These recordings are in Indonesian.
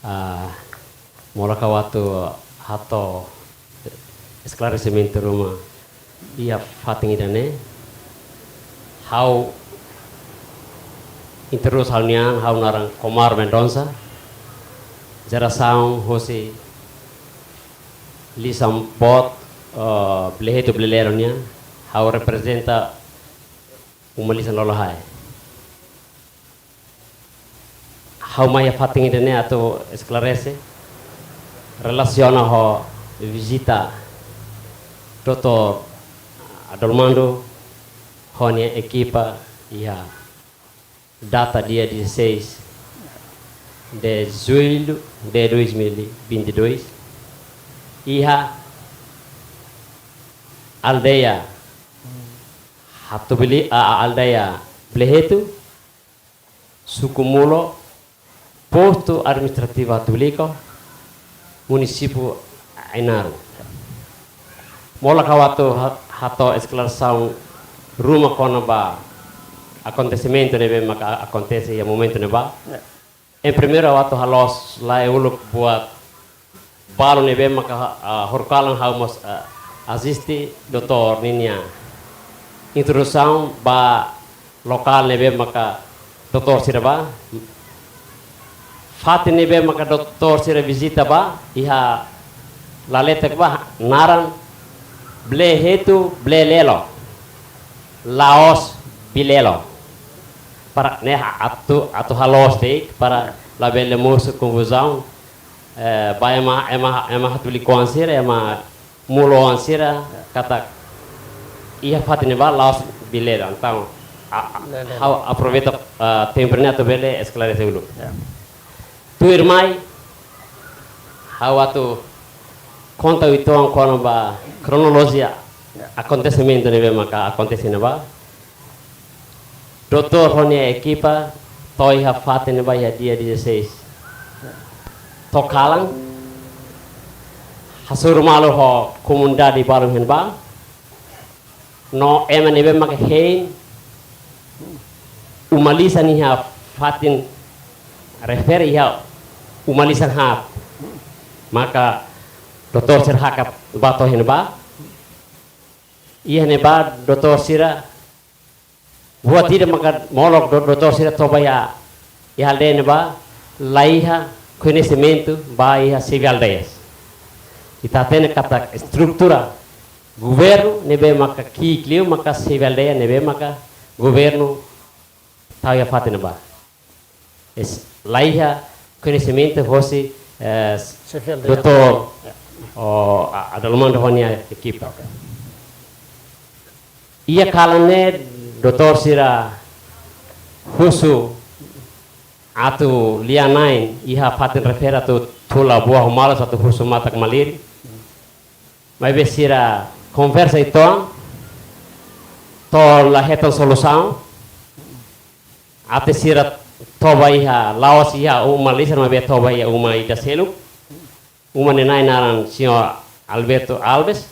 Ah, Molaka watu hato esclarecimento rumah ia fating idane how interus halnian how narang Komar Mendonça geração hosi lisam bot bleheto bleleronia how representa uma lisan lolohai how maya fating idane atau esclarece relaciona ho visita Dr. Adolmando Honia equipa ia data dia 16 de julho de 2022 ia aldeia Hatubili a aldeia Blehetu Sucumulo posto administrativo Hatubilico município Ainaru mola kawato hato esclaração rumah kona ba acontecimento nebe maka acontece ya momento neba em primeiro wato halos lá uluk buat balo nebe maka horkalan haumos assiste doutor ninya introdução ba lokal nebe maka doutor siraba fati nebe maka doutor sira visita ba iha laletek ba naran Blehetu Blelelo Laos Bilelo para né atu halos de para la belle moça confusão vai ema hatuli consira ema mulo ansira kata ia fatine ba Laos Bilelo então aproveita tempo neto bele esclarecer dulu tu irmai hawatu conta o então quando ba cronologia acontecimento nebe maka acontece neba doutor honia equipa toi ha fate neba ya dia 16 tokalang hasur malo ho comunidade baru henba no ema nebe maka hein umalisa ni ha fatin referi ha umalisan ha maka Dr. Sir hakap bato henba iya neba Dr. Sira buat tidak maka molok Dr. Sira tobaya ihalde neba laiha conhecimento ba iha civil aldeias kita tene kata estrutura governo nebe maka kikliu maka civil aldeia nebe maka governo tauya fate neba es laiha conhecimento fosse Dr. Adolmando Honia equipa ia kalane Dr. Sira husu atu lianain iha fatin refera tu tula buah humala satu husu matak maliri mai besira conversa itu to lahetan solução ate sira toba iha laos iha umalisa mai be toba iha uma ida selu uma nenai naran senhor Alberto Alves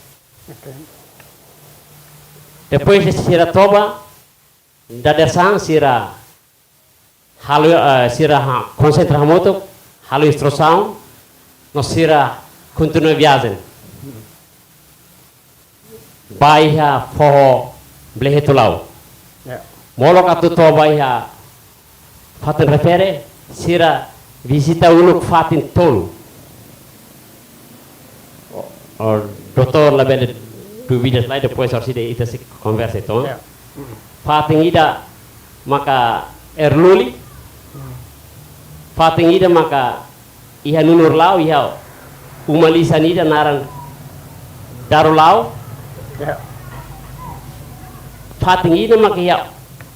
depois de sira toba da desan sira halu sira concentra moto halu instrução no sira continua viagem baiha forro blehetulau molok atu toba iha fatin refere sira visita uluk fatin tolu doutor la belle dúvidas lá depois a gente se conversa então fatin ida maka erluli fatin ida maka iha nunur lau iha umalisan ida naran darulau fatin ida maka iha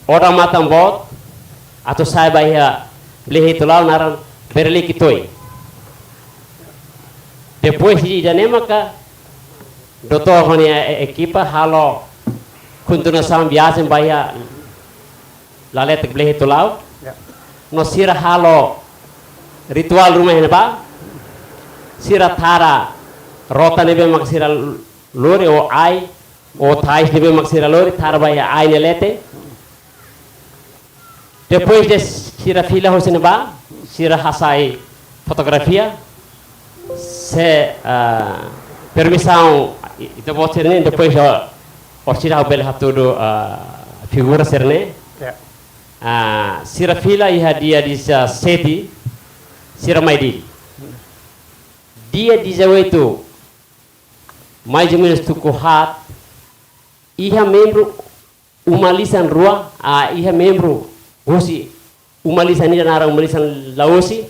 orang matang bot atau saya iha blehetu lau naran berli kitoi depois de ida maka doutor honia equipa halo continuação viagem bahia lalet blehetu lau no sira halo ritual rumah henba sira thara rota nebe mak sira lori o ai o thais nebe mak sira lori thara bahia ai nelete depois de sira fila hosenba sira hasai fotografia, se permissão, então vou ter depois o tirar o belo tudo figura serne, sira fila ia dia di seti, sira mai dia 18 mais ou menos tuku hat, ia membro uma lisan rua, ia membro hoje uma lisan ni nara uma lisan laosi,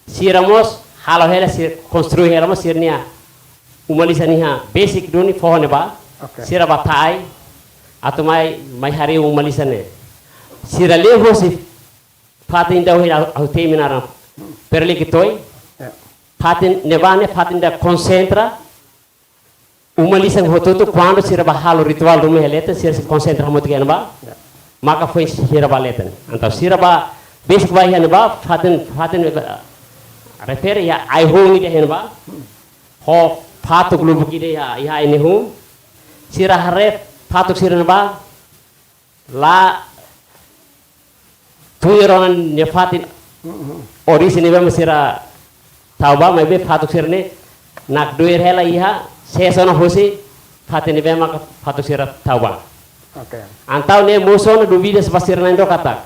siramos halo hela sir construir helamos sirnia uma lisan niha basic duni fohone ba, sira batai atau mai hari uma lisan ne, sira le hoje fatin dah hela au terminaram perli kitoi, fatin nevane fatin dah concentra uma lisan hotutu quando sira bahalo ritual rumah heleta sira se concentra muito que ba, maka foi sira baleta, então sira ba basic ba hian ba fatin refere ya ai hong ide hen ba ho patuk lubu kide ya ini hong sira hare patuk sira ba la tuiron ne fatin origine ba sira tauba mai be patuk sira ne nak duir hela iha sesona hosi fatin be maka patuk sira tauba antau ne muson duvida sepasir nando kata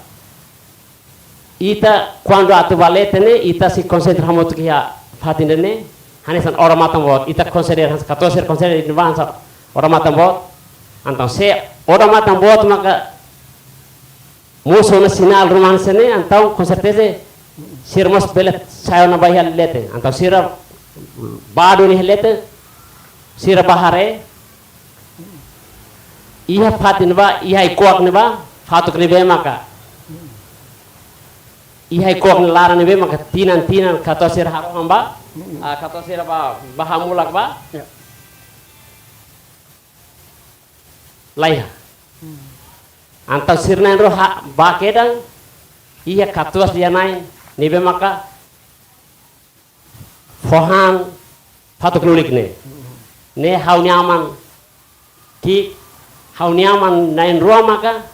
ita quando atu valetene ita se concentra muito que a fatinene hanesan ora matam bot ita considera 14 considera in vansa ora matam bot então se ora matam bot maka muso na sinal romansene então com certeza sirmos belet sayo na bahal lete então sira bado ni lete sira bahare iha fatin ba iha ikuak ne ba fatuk ne be maka ihai kok lara nebe maka tinan kato sir haram ba kato sir ba bahamulak ba laiha antau sirna ro ba kedang iya katuas dia nain nebe maka fohan fatuk lulik ne hau nyaman ki hau nyaman nain ruang maka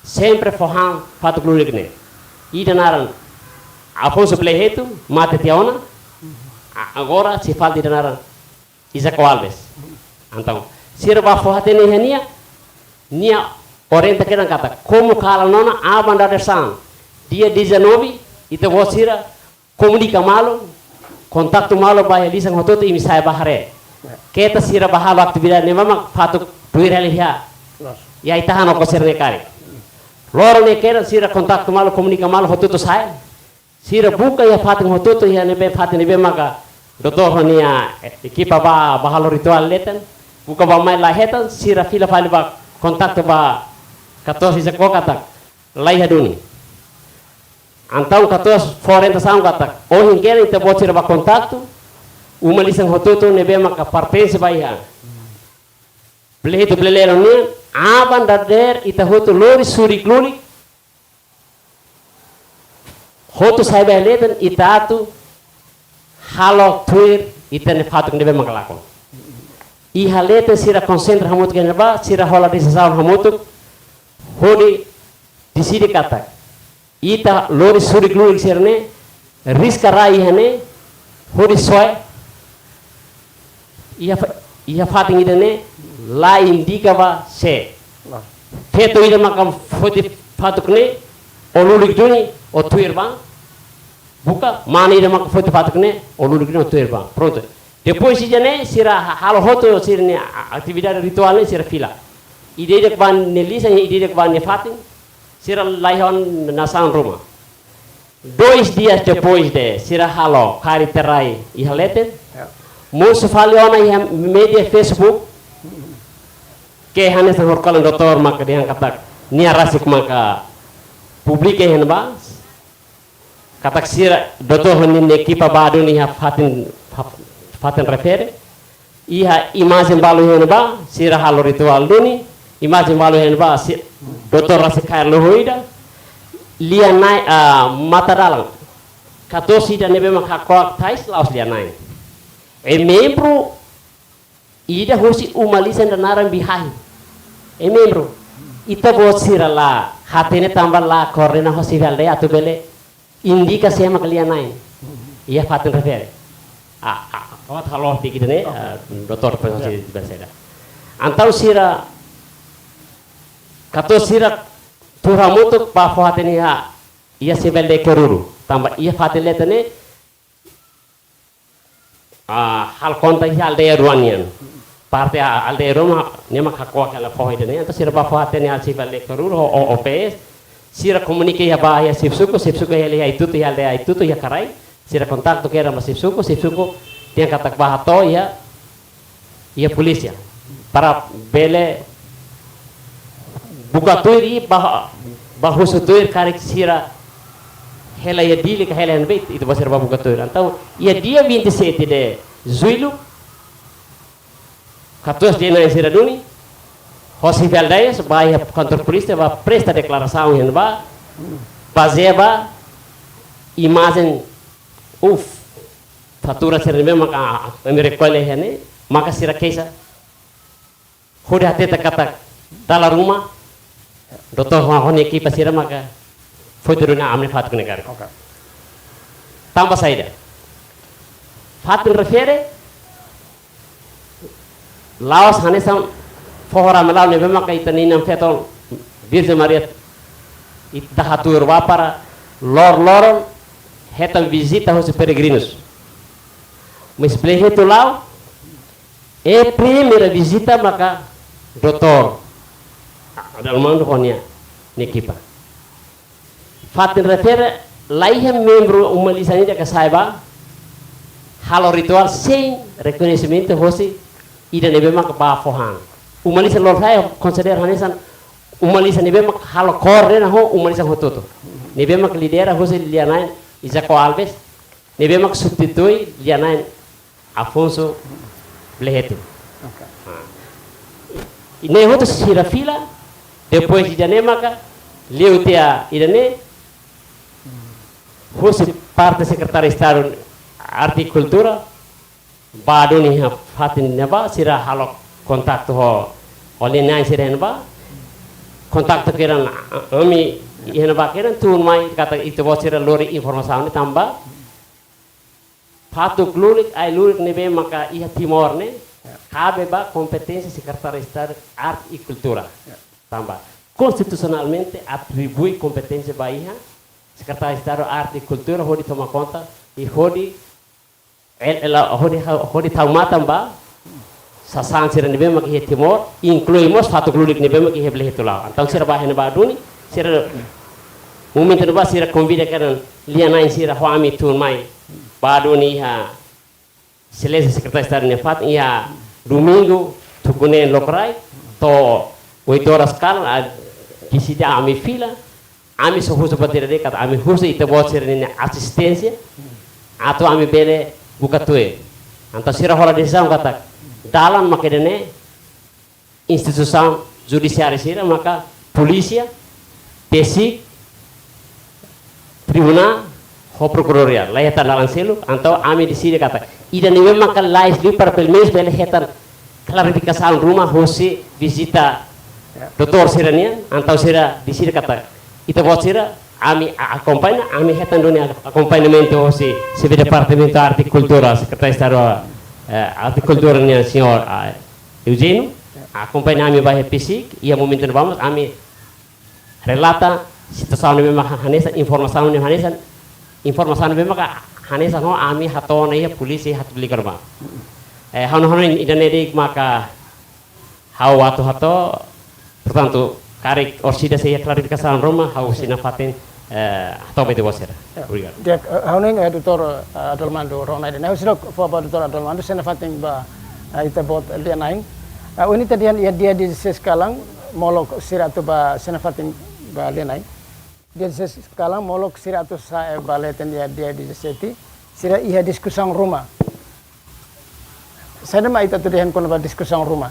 sempre fohan fatuk lulik ne ida naran Afonso Pleheto mate tiaona agora se falta ida naran Isaac Alves então sira ba fohate ne nia orienta kedan kata como kala nona abanda desan dia 19 ita vosira comunica malo contato malo ba elisa ngoto imi sai bahare keta sira bahalo aktividade ne mama fatuk tuirele ya itahan ko sirne kare loro ne kera sira contato malo comunica malo hotuto sai sira buka ya fatin hotuto ya nebe fatin nebe maka dotor nia ekipa ba bahalo ritual letan buka ba mai lahetan sira fila fali ba contato ba 14 se kokata lai haduni antau 14 40 sang kata oh hingkera ite bocira ba contato uma lisan hotuto nebe maka partense ba ya Pleheto blelero ni aban dader ita hotu lori suri kluli hotu saiba leten itatu halo tuir itane fatuk nebe makalakon I halete sira konsentra hamut kenaba sira hola disa saun hamutuk hodi disidi katak ita lori suri kluli sirne riska rai hane hodi soy ia fating idane la indica ba se feto ida makam foti fatuk ne olulik duni o tuir ba buka mani ida makam foti fatuk ne olulik duni o tuir ba pronto depois si jane sira halo hoto sirne atividade ritual ne sira fila ide dek ban ne lisa ide dek ban ne fatin sira laihon nasan roma 2 dias depois de sira halo kari terai ihalete musu faliona ia media Facebook ke hane sa horkalan doktor maka dia katak nia rasik maka publik hen ba katak sira doktor hanin ne kipa badu ni fatin refere iha imagem balu hen ba sira halo ritual duni imagem balu hen ba doktor rasik khair lo hoida lia nai mata dalang katosi dan nebe maka koak tais laos lia nai membro ida hosi umalisan dan naran bihahi membro ita bosira la hatene tambal la korena hosi valde atu bele indika sema kalian nain ia fatin refere kawat halo di kita ne doktor profesi di Baseda antau sira kato sira tura mutuk pa fatin ia sebelde keruru tambah ia fatin letane hal konta hal daya ruanian parte al daya roma nema kakwa kala fohide ne antau sira pa fatin ia sebelde keruru o OPS sira komunike ya bahaya sipsuko ya lihat itu ya karai sira kontak tu kera masih sipsuko dia kata bahato ya polisi para bele buka tuiri bahu sutuir karik sira hela ya dili ka hela bait itu basir buka tuir antau ya dia 27 de zuilu katus dia na sira duni hospital daya sebagai kantor polisi ba presta declaração hen ba bazeba imagem fatura sira maka merekole hene maka sira kesa hoda teta kata dalam rumah doktor hone ki pasira maka fotoruna amne fat kune kar tambah saida fatin refere laos hanesam fohora melaw ne maka itani nam fetol Virgem Maria itahatur wapara lor hetam visita aos peregrinos. Mas pleito lá é primeira visita maka doutor Adalmando Ronia nekipa. Fatin refere laiha membro uma lisanha que saiba halo ritual sem reconhecimento hoje ida nebe maka ba fohan. Uma lisan lor saya consider hanesan uma lisan nebe maka halo corre na ho uma lisan hototo. Nebe maka lidera hoje lianain Isaco Alves, nebe mak substitui lianain Afonso Bleheto. Ine hoto sira fila depois de janemaka leutia irane fosse parte secretário de Estado Arte e Cultura badoni ha fatin neba sira halo kontak ho oleh sira neba kontak kiran ami ihna bakiran tuh mai kata itu bosira lori informasi tambah fatuk lurik ai lurik nebe maka iha timor ne cabe ba competência secretário de Estado Arte e Cultura tambah constitucionalmente atribui competência ba iha secretário de Estado Arte e Cultura hodi toma conta e hodi hodi tauma tambah sasan sira nebe maka iha timor incluímos fatuk lurik nebe maka iha bleh tulau então sira ba hena ba duni sira momento no sira convida karan lianain sira hoami tun mai baduni ha selesa secretário de Estado nefat ia domingo tukune lokrai to 8 horas kala kisida ami fila ami sohuso patira de kata ami huso ite bosir ni assistência atau ami bele buka tue anta sira hola decisão kata dalam makedene instituição judiciária sira maka polícia TSI tribunal ho procuradoria la hetan dalam selu atau ami di sini kata ida ni memang kan lais di para pelmes bele hetan klarifikasi rumah hosi visita doktor sirania atau sira di sini kata ita buat sira ami acompanha ami hetan dunia acompanhamento hosi sebe departamento arte e cultura secretário de Estado arte e cultura nia senhor Eugenio acompanha ami vai psik ia momento vamos ami relata situação memang hanesan informasi memang hanesan ho ami hato na polisi hat beli kerma hono idanedi maka hawatu hato portanto karik orsida saya klarifikasi Roma hau sinafatin hato bete bosera dia honing Dr. Adalmando Rona dan hau sidok fo Dr. Adalmando sinafatin ba ita bot lianaing ini tadian dia di seskalang molok siratu ba sinafatin ba lianaing dia sekarang molok siratus saya baleten dia di seti sira iha diskusang rumah saya mah itu tuh handphone ba diskusang rumah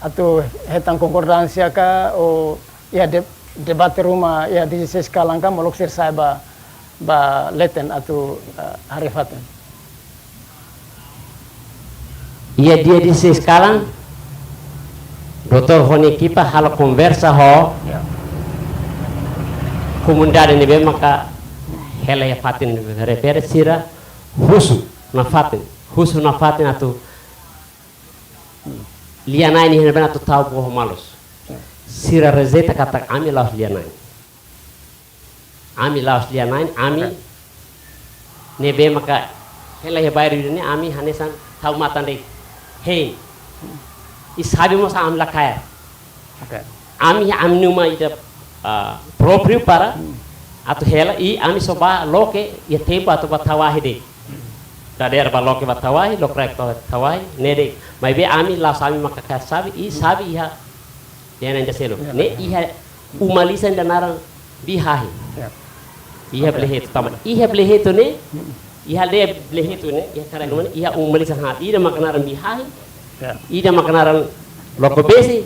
atau hetang konkordansia ka o ya debat rumah ya di sekarang ka molok sir saya ba leten atau harifaten iya dia di sekarang Dr. Honi Kipa halo conversa ho ya. Comunidade nebe maka hela ya fatin refere sira husu na fatin atu lianai ni hena atu tau boho malos sira rezeta kata ami laos lianai ami nebe maka hela he bayar ni ami hanesan tau matan dei hey isabi mo sa amla kaya ami amnuma ida próprio para atu hela ami soba loke ia tempo atu batawahi de dader ba loke batawahi lokrek tawahi nede mai be ami la sami maka sabi sabi iha dia nanda selo ne iha umalisan danarang bihahi iha blehet tama iha blehet ne iha de blehet ne iha kara ngone iha umalisan ha ida makanaran bihahi ida makanaran loko besi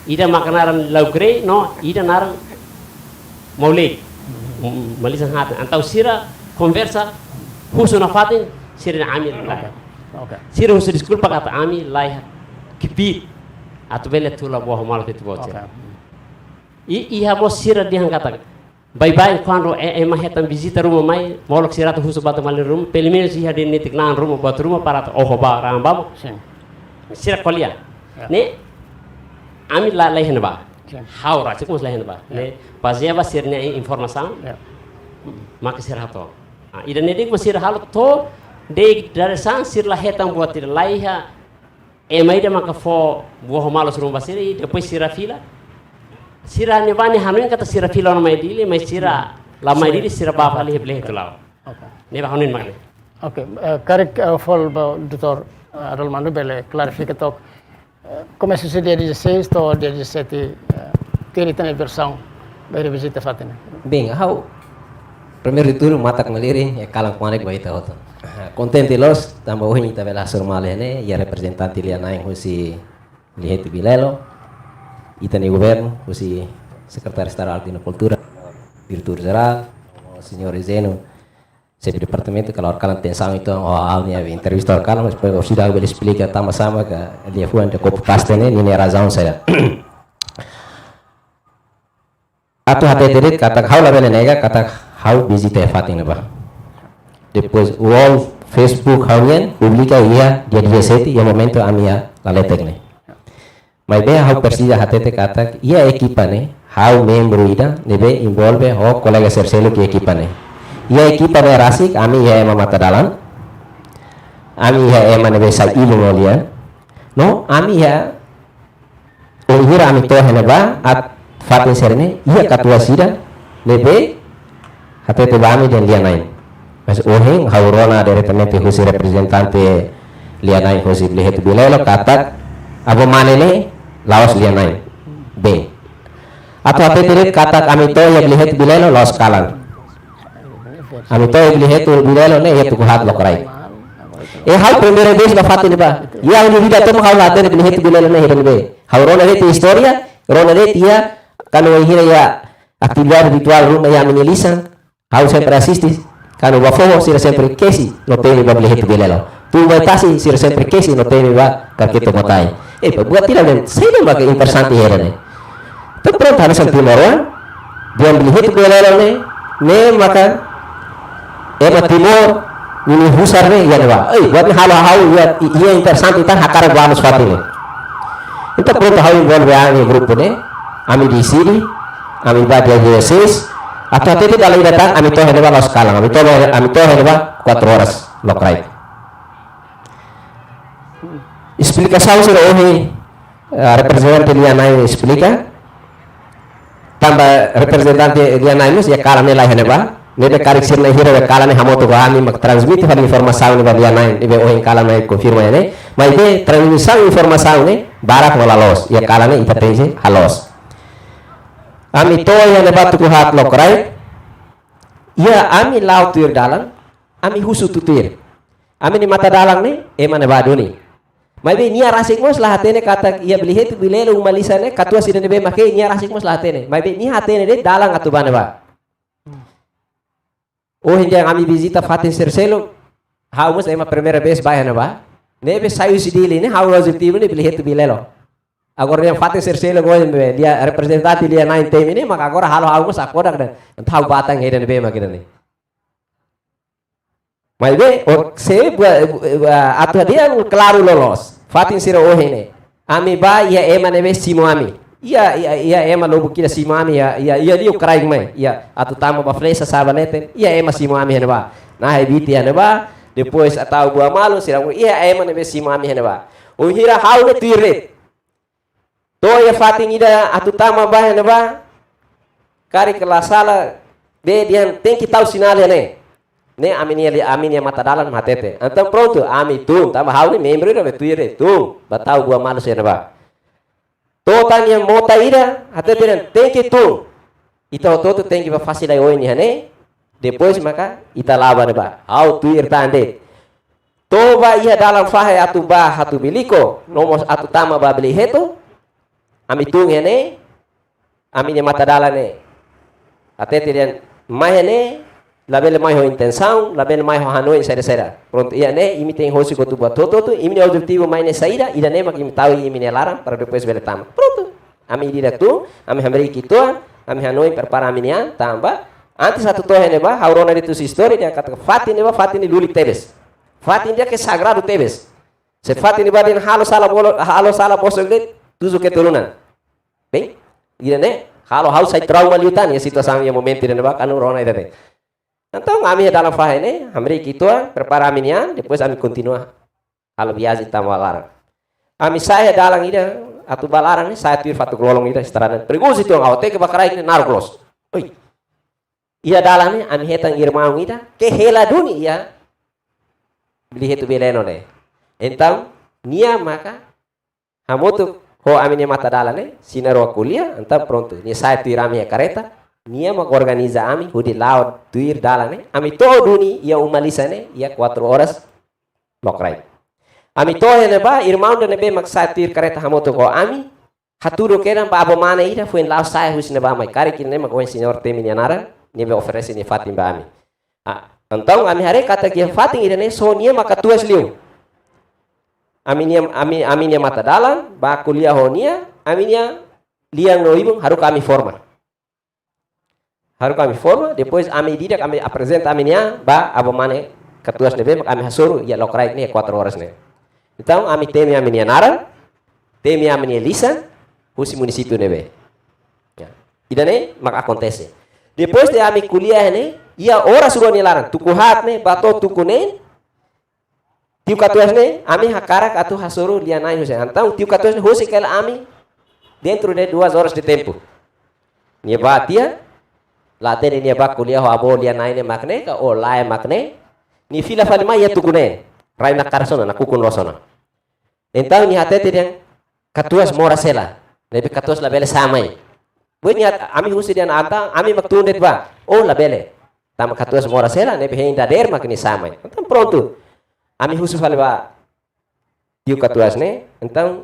ida makanaran laugre no ida narang maulik malisan ha antau sira conversa husu na fatin sira na ami sira husu disculpa kata ami lai kipit atau bele tula boh mal itu boce iha mo sira dihan kata bye quando hetan visita rumah mai molok sira tu husu batu mal rum pelo iha de netik nan rumah batu rumah para ba rambam sira kolia ne ami lai hen ba haura cikus lai hen ba ne pazia sirnya informasi maka sira to ida nedik mo sira halo to de dari sang sir la hetan buat tidak laiha maida maka fo buah malos rumah siri depois sira fila sira ne bani hanuin kata sira fila on mai dili mai sira la mai dili sira ba ali heble itu law ne ba hanuin makne correct fol doutor Rolando bele clarificator come sucede dia 16 to dia 17 tiri tane versão dari visita fatina bem how primeiro de tudo mata com ele kalang kuanek baita hoto contente los tamba hoje ta vela surmale ne ya representante lianai husi lihet bilelo itani governo husi secretário estadual de cultura diretor geral o senhor Zeno chefe departamento kalau kalang tensang itu awalnya entrevista kalang mas depois sudah ele explica tama sama que ele foi ante copo pastene ni razão saya atau hati diri kata how la bele nega kata how busy te fatin ba depois wall Facebook hawien publica dia 17 ya momento amia la letekne mai be how persija hatete kata ia equipa ne how membro ida nebe involve ho colega serselo ki equipa ne ia equipa ne rasik ami ya ema mata dalam ami ya ema nebe sa ilu ngolia no ami ya ohira ami to heneba at fatin serne ia katua sida nebe hatete bami dan lianain mas ohing haurona diretamente husi representante lianai husi blihet bilelo katak abo manene laos lianai b atau apa tirit katak amito ya blihet bilelo laos kalan amito ya blihet bilelo ne ya tukuhat lokrai hal primera vez la fatin ba ya uni vida tomo haula de blihet bilelo ne hiren be haurona de historia rona de tia kanu hira ya actividad ritual rumah ya menilisan how sempre assistis kanu bafo sira sempre kesi no temi ba blihet bilelo tu vai tasi sira sempre kesi no temi ba kakito motai buat tidak men saya ba interessante herane to pronto harus timor dia blihet bilelo ne maka timor ini husar ne ya ba buat halo hau ya interessante tan hakara vamos fatine itu pronto hau envolve ani grupo ne ami di sini ami ba dia 16 atau hati dalam datang ami toh heneba los kalang ami toh heneba 4 horas lokrai explicação sira hoje representante lianai explica tambah representante lianai mus ya kalang nilai heneba nebe karik sirna hira be kalang hamoto ba ami mak transmit hal informasi ni ba lianai ibe ohin kalang nai confirma ne mai be transmissão informasi ne barak walalos ya kalang ne itatense halos ami to yang lebat ku hat lokrai ya ami lau tuir dalang ami husu tutir ami ni mata dalang ni emane baduni mai be nia rasik mos lah hatene kata ia blihet bilelo umalisane katua sidene be make nia rasik mos lah hatene mai be ni hatene de dalang atu bane ba oh hinja ami visita fatin serselo ha mos ema primeira vez bayana ba nebe sayu sidili ne ha objetivo ni blihet bilelo agora yang fatin serselo go dia representante dia nain tem ini maka agora halo halo mos akodak dan tahu batang heden be makina ni Mas be, se atu dia claro lolos. Fatin sira ohene. Ami ba ia ema nebe simo ami. Ia ema lobo kira simo ami ia dio kraig mai. Ia atu tama ba flesa sabanete. Ia ema simo ami hene ba. Na hebiti hene ba. Depois atau gua malu sira ia ema nebe simo ami hene ba. O hira haule tuire. To ia fatin ida atu tama ba hene ba. Kari kelasala be dia tem que tal sinal hene. Ne aminia mata dalan matete. Então pronto, ami tu, tama hauli membro ira betuire tu, batau gua malu sena ba. Totanya mota ira, até tem que tu. Então toto tem que fazer aí hoje né? Depois maka ita lava ne ba. Au tu ir tande. Toba ia dalam fahe atu ba hatu biliko, nomos atu tama ba beli heto. Ami tu ne, aminia mata dalan ne. Até terian mahene label mai ho intenção, label mai ho hanoi sera. Pronto, ia ne imi tem hosi gotu buat toto, imi objetivo mai ne saída, ida ne mak imi tahu imi ne larang para depois bele tama. Pronto. Ami direto tu, ami hamri kitua, ami hanoi prepara ami nian tamba. Antes satu tohe ne ba, haurona itu história dia kata fatin ne ba fatin ni luli tebes. Fatin dia ke sagrado tebes. Se fatin ni ba din halo sala bosok de tuzu ke turunan. Bem? Ida ne halo haus sai trauma liutan ya situação ya momento ne ba kanu rona ida. Então, kami dalam fase ini, kami kita prepara aminnya, depois kami continua hal biasa tamu larang. Kami saya dalam ida atau balarang ini saya tuir fatu golong ida seterana. Pergus itu ngau teke bakarai ini narglos. Oi, ia dalam ini kami hetang irmau ida ke hela dunia beli itu beleno deh. Então, nia maka hamutu ho aminnya mata dalam ini sinaro kuliah, então pronto. Nia saya tuir kami kareta. Nia mak organiza ami hudi laut tuir dalan ami to duni ia umalisa ne ia 4 horas lokrai ami to ne ba irmão ne be mak satir kareta hamoto ko ami haturo keran ba abomana ida fuen lao sai hus ne ba mai kari kin ne mak wen senhor temi nara ne be oferece ne fatim ba ami então ami hare kata kia fatim ida ne so nia mak tuas liu ami nia mata dalan ba kuliah honia ami nia liang no ibung haru kami forma. Harus kami forma, depois a medida kami apresenta aminia, ba abomane ketuas nebe kami hasuru ya lokrai ini 4 horas ne. Então ami temi aminia nara, temi aminia lisa, husi município nebe. Ya. Ida ne mak acontece. Depois de ami kuliah ne, ia ora suruh ni larang, tuku hat ne, bato tuku ne. Tiu ketuas ne, ami hakarak atu hasuru dia nai husi. Então tiu ketuas ne husi kala ami dentro de 2 horas de tempo. Nia batia Laten ini abak kuliah ho abo dia naine makne ka o lae makne ni fila fali mai ya tukune rai na karsona na kukun rosona então ni hatete yang katuas mora sela lebih katuas la bele samai bunya ami husi dia anta ami maktundet ba oh la bele tam katuas mora sela nebe heinda der makni samai então pronto ami husi fali ba tiu katuas ne então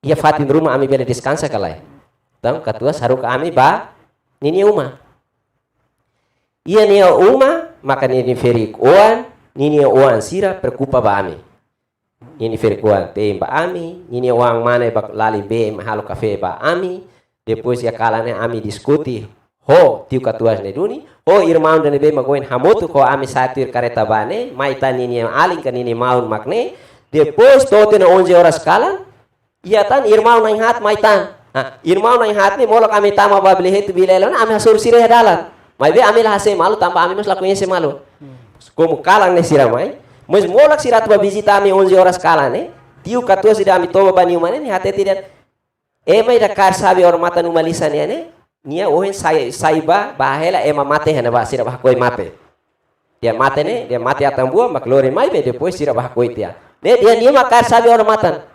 ia fatin rumah ami bele descansa kalai então katuas haru ka ami ba nini uma ia nia uma maka nini ferik oan nini oan sira preocupa ba ami nini ferik oan te ba ami nini oan mana ba lali be mahalo kafe ba ami depois ia kala ne ami diskuti ho tiu katuas ne duni ho irmão ne be magoin hamotu ko ami satir kareta bane mai tan nini aling kan nini maun makne depois tote na 11 horas kala ia tan irmão na hat mai tan irmão na hat ni molok ami tama ba beli het bilelon ami hasur sire dalan Mas be amil hase malu tambah ami mas lakunya se malu. Como kalang ne siramai, mas molak sirat ba visita ami 11 horas kala ne. Tiu katua sida ami toba bani umane ni hate tidak. Mai da kar sabi or mata numalisa ne. Nia ohen saiba bahela ema mate hana ba sira bah koi mate. Dia mate ne, dia mate atambua maklore mai be depois sira bah koi tia. Ne dia nia makar sabi or matan.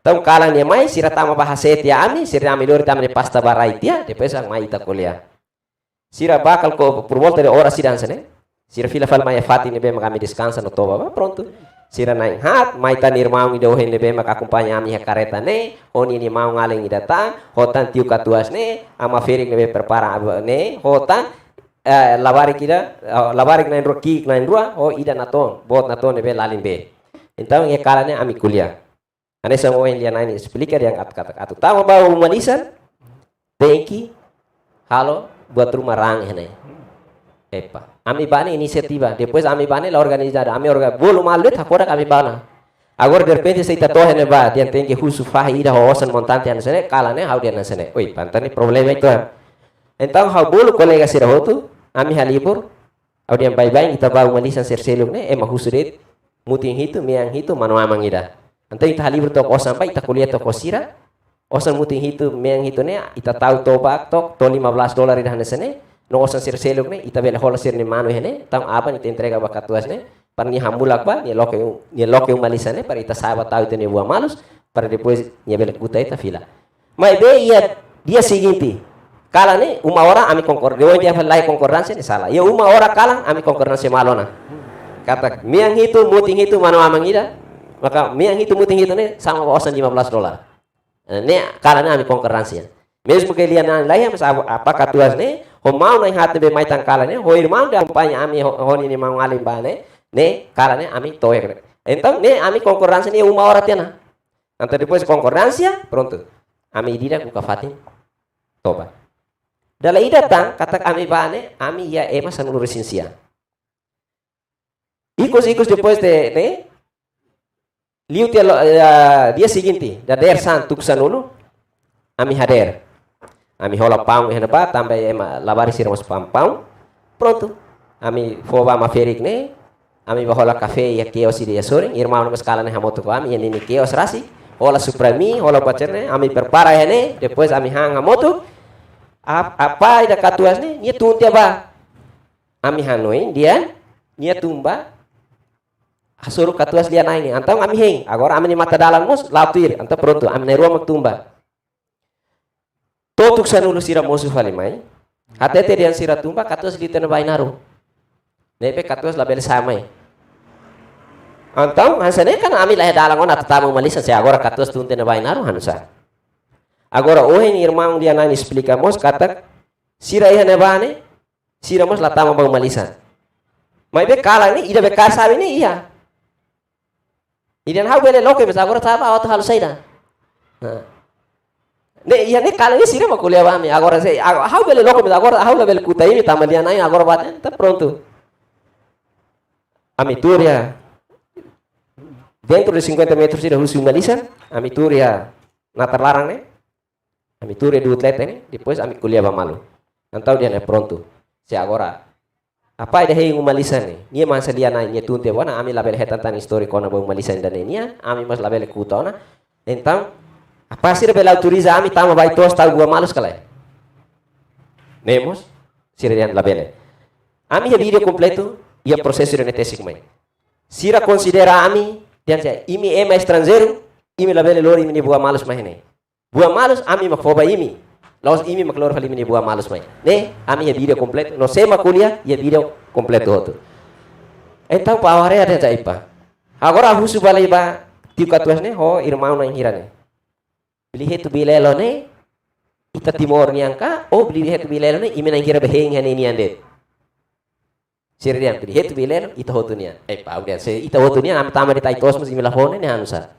Tau kalang ne mai sira tama bahase tia ami, sira ami lori tamne pasta barai tia, depois ang mai ita kuliah. Sira bakal ko por volta de hora sidang sene. Sira fila fal maya fati ne be kami descansa no toba ba pronto. Sira naik hat mai tan irmão ido hen ne be mak acompanha ami ha careta ne. Oni ni mau ngaleng idata, hotan tiu katuas ne, ama fering ne be prepara ne, hotan labarik nain roki nain rua, oh ida naton, bot naton ne be lalin be. Então ia kala ne ami kuliah. Ane semua yang dia nain explica yang kata atu tama ba humanisan. Thank you. Halo buat rumah rang ini. Ami bane inisiativa, depois ami bane la organizada, ami bolo malu takora kami bana. Agora de repente se ita torre ba, dia tem que husu fahi ida hosan montante an sene, kala ne how dia na sene. Oi, pantani problema itu. Então how bolo colega sira hotu, ami halibur, au dia bye-bye kita bau malisan serseluk ne, ema husuret, muting hitu, miang hitu, mano amang ida. Então ita halibur tok osan ba, ita kuliah tok osira, osan muting hitu, miang hitu ne, ita tahu tobak tok, to $15 ida na sene, no osan serseluk ne, ita bela hola sir ni mano hene, tam apa ni entrega ba katuas ne, para ni hamulak ba, ni loke malisan ne, para ita saba tahu itu ni buah malus, para depois ni bela kuta ita fila. Mas ia dia seguinte, kala ne uma hora ami concordância, eu dia falai concordância ni salah. Ya uma hora kala ami concordância malona. Kata miang hitu, muting hitu, mano amang ida, maka miang hitu, muting hitu ne sama osan $15. Ne kala ne ami concordância. Mesmo que ele não lá, mas apa katuas ne, ho mau na hati be mai tang kala ne, ho irmão de acompanha ami ho ni mau alim ba ne kala ne ami toer. Então ne ami concordância ne uma hora tena. Então depois concordância, pronto. Ami dira ku kafatin toba. Dalam ida tang kata ami ba ne, ami ya ema sanulu resinsia. Ikos depois de ne liu dia seguinte, da der san tuk sanulu, ami hader. Ami rola pão e ba também lavar irmos pão. Pronto. Ami foba ma ferik ne. Ami rola café e aqui osi dia sore. Irmão na escala ne hamoto ko ami ni que os rasi. Rola supremi, rola bacerne. Ami prepara ne. Depois ami hang hamoto. Apa ida katuas ne? Nia tuntia ba. Ami hanoi dia. Nia tumba. Asuru katuas dia naik. Antang ami heng. Agora ami ni mata dalam mos lautir. Anta pronto. Ami ne ruang tumba. Totuk sanulu sira mosu falimai. Hate terian sira tumba katus liten bainaru. Nepe katus label samai. Antau hansane kan ami lah dalang ona tatamu malisa se agora katus tunten bainaru hanusa. Agora ohen irmão dia nani explicamos kata sira ihane bane sira mos latama bang malisa. Mai be kala ni ida be kasa ni iya. Idan hau bele loke mas agora taba auto halu saida. Ne iya ne kala ni sira ma kuliah bami agora se hau bele loke mas agora hau label kutai mi tamalia nai agora baten ta pronto. Amituria dentro de 50 metros de Russo Malisa, amituria na terlarang ne. Amituria do atleta ne, depois ami kuliah ba malu. Então dia ne pronto. Se agora apa ida hei Malisa ne. Nia masa dia na nia tunte bona ami label hetan histórico na ba Malisa ndane nia, ami mas label kutona. Então apa sira bela autoriza ami tama vai tos tal gua malus kalai. Nemos sira dia label. Ami ya video completo e o processo de netesik mai. Sira considera ami dia saya imi ema estrangeiro, imi label lori imi buah malus mai ne. Buah malus ami makfoba imi. Laos imi maklor fali imi buah malus mai. Ne ami ya video completo, no sema kuliah ya video completo outro. Então paware ada jaipa. Agora husu balai ba tiu katuas ne ho irmão na hirane. Beli hetu bilelo ne ita timor ni angka o beli hetu bilelo ne imi na hira beheng hane ni ande. Sirian beli hetu bilelo ita hotu nia. Pa udah se ita hotu nia am tama di taitos mas imi lafone ne hanusa.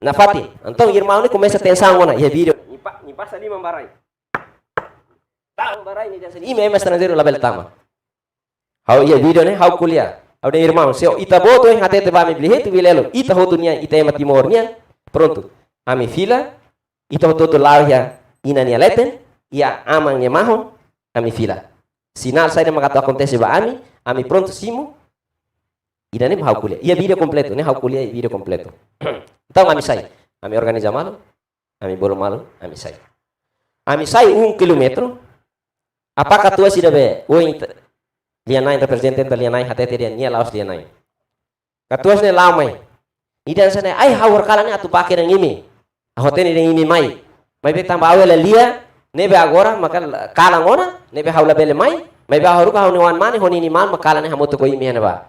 Na fati, então irmão ne começa a pensar ngona ya video ni passa ali mambarai. Tahu barai ni jadi imi mas estrangeiro label tama. Hau ya video ne hau kuliah. Ada irmão, se ita boto em hate ba me beli bilelo, ita hotu nia ita ema timor nia, pronto. Ami fila, ita hotu lau ya ina nia leten, ia amang nia maho, ami fila. Sinal saya makato acontece ba ami pronto simo. Ida ne hau kuliah. Ia video completo, ne hau kuliah video completo. Então ami sai, ami organiza malu, ami bolo malu, ami sai. Ami sai 1 kilometro. Apakah tua sida be? Lianai representante lianai hate dia nia laos lianai. Katuas ne lamai. Idan sana ai hawar kalane atu pake nang imi. Ahote ni nang imi mai. Mai be tamba awela lia nebe agora maka kalang ona nebe hawla bele mai. Mai be haru ka hawni wan mani honi ni mal makalane hamoto ko imi hana ba.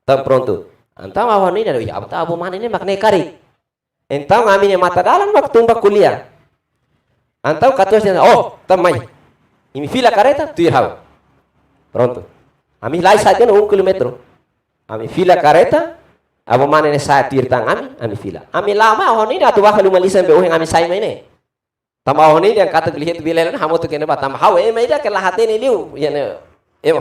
Tam pronto. Antam awani na ya abta abu mani ne makne kari. Então ami ne mata dalan mak tumba kuliah. Antam katuas ne oh tam mai. Imi fila kareta tu hau. Pronto. Ami lai saja no 1 kilometro. Ami fila kareta, abo mana ne sa tirtang ami fila. Ami lama honi da tu bakal lumalisan be oheng ami sai mai ne. Tama ni yang kata lihat bilelan hamo tu kena batam hau mai dah kala hate ni liu yana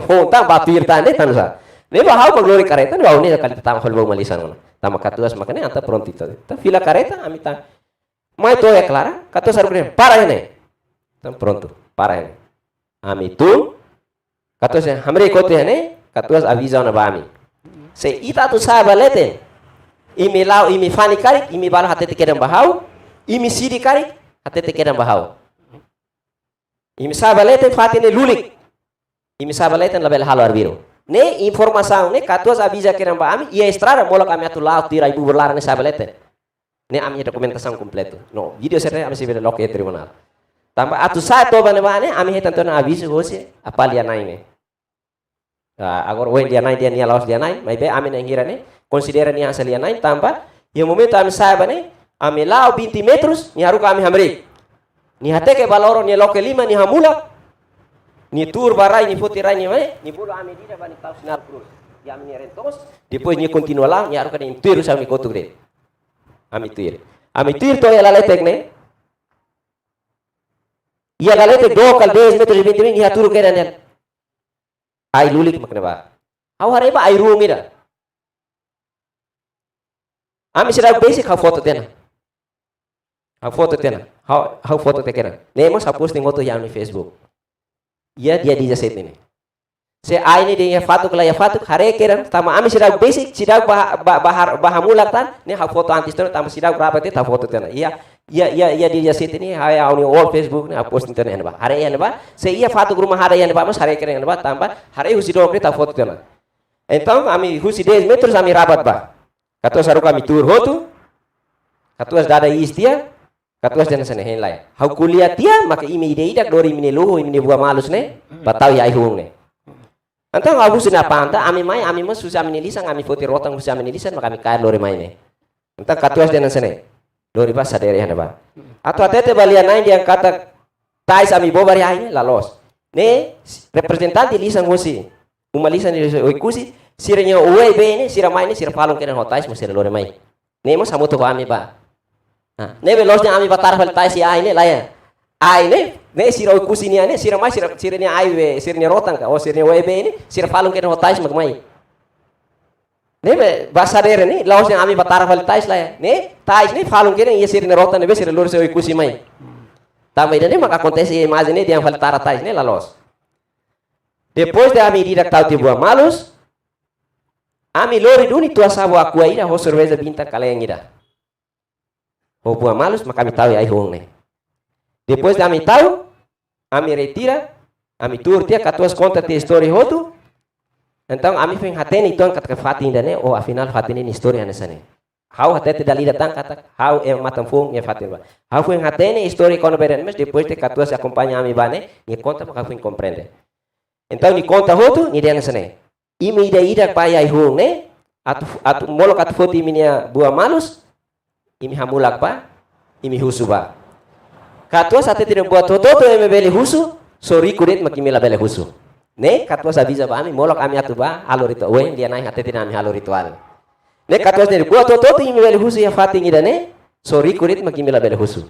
phone ta batir ta ne tansa ne ba hau glori kareta ne ba ni kali tam hol malisan tama katuas makane anta prontito ta fila kareta amita mai to ya clara katuas aru para ne tam pronto para ne ami tu katuas hamre kote ne katuas avisa na ba ami se ita tu sa balete imi lau imi fani karik imi bala hate te kedam bahau imi sidi karik hate te kedam bahau imi sa balete fatine lulik imi sa balete label halo arbiro ne informação ne katuas avisa kedam ba ami ia estrada molok ami atu lau tira ibu berlarang ne sa balete ne ami dokumentação completo no video serta ami se vede loke tribunal tambah atu sa to bane bane ami he tanto na aviso hoje apalia nai ne agora wen dia nai dia nia laos dia nai mai be ami na ngira ne considera nia asalia nai tambah e momento ami saiba ne ami lao 20 metros ni haru kami hamri ni hate ke baloro ni loke 5 ni hamula ni tur barai ni putirai ni mai ni bulu ami dida bani tau sinar cruz ya ami rentos depois ni continua lá ni haru kani tuir sa mi kotu gre ami tuir to ela letek ne ia galete do kal 10 metros 20 ni hatur ke dan ai lulik makna ba au hare ba ai rumira ami sira basic ha foto tena ha foto te kena nemo sa posting foto ya no Facebook ya dia di jaset ini se ai ni dia fatuk la ya fatuk hare keran tama ami sira basic sira bahamulak tan ne ha foto anti story tama sira berapa te ta foto tena ia di jaset ini ha ya ni all Facebook ne ha posting tena ba hare ya ba se ia fatuk rumah hare ya ba mas hare keran ba tamba hare husi do ta foto tena então ami husi 10 metros ami rabat ba katuas haru kami tur hotu katuas dada istia katuas dan sana hen lai hau kuliah tia maka imi ide idak dori mini luhu mini buah malus ne batau ya ihung ne antang abu sina panta ami mai ami mas susah menilisan ami foto rotang susah menilisan maka ami kaya dori mai ne antang katuas dan sana dori pas sadere hana ba atau atete balia nai dia kata tais ami bobari ai ne lalos ne representante lisan hosi umalisan di kusi siranya uwe be ne sira mai ne sira palung kena hotais mas sira dori mai ne mas hamu to ami ba ne velosnya ami batar fal tai si ai ne laya ai ne sira kusi ni ne sira mai sira ni ai we sira ni rotang ka o sira ni we be ni sira falung ke hotais mag mai ne be basadere ni losnya ami batar fal tais laya ne tais ni falung ke ni sira ni rotang ne be sira lor se kusi mai também ne maka acontece imagine dia fal tar tais ne lalos depois de ami didak tau tibuah malus ami lori duni tua sabo aku ida ho cerveja binta kaleng ida o buah malus maka kami tahu ya ihung ne depois de ami tahu ami retira ami tur tia katuas conta te story hotu então ami feng hateni ton kat fatin dane o afinal fatin ini story anesane hau hatete dali datang kata hau matam fung ya fatin ba hau feng hateni story kono beren mes depois de katuas acompanha ami bane ni conta maka feng comprende então ni conta hotu ni dia anesane imi ida pa ya ihung ne atu molo kat foti minia buah malus imi hamulak pa imi husu ba katua sate tidak buat toto eme beli husu sorry kurit makimila beli husu ne katua sabisa ba ami molok ami atu ba alur itu we dia naik hati tidak ami alur ritual ne katua sendiri buat toto imi beli husu ya fating ida ne sorry kurit makimila beli husu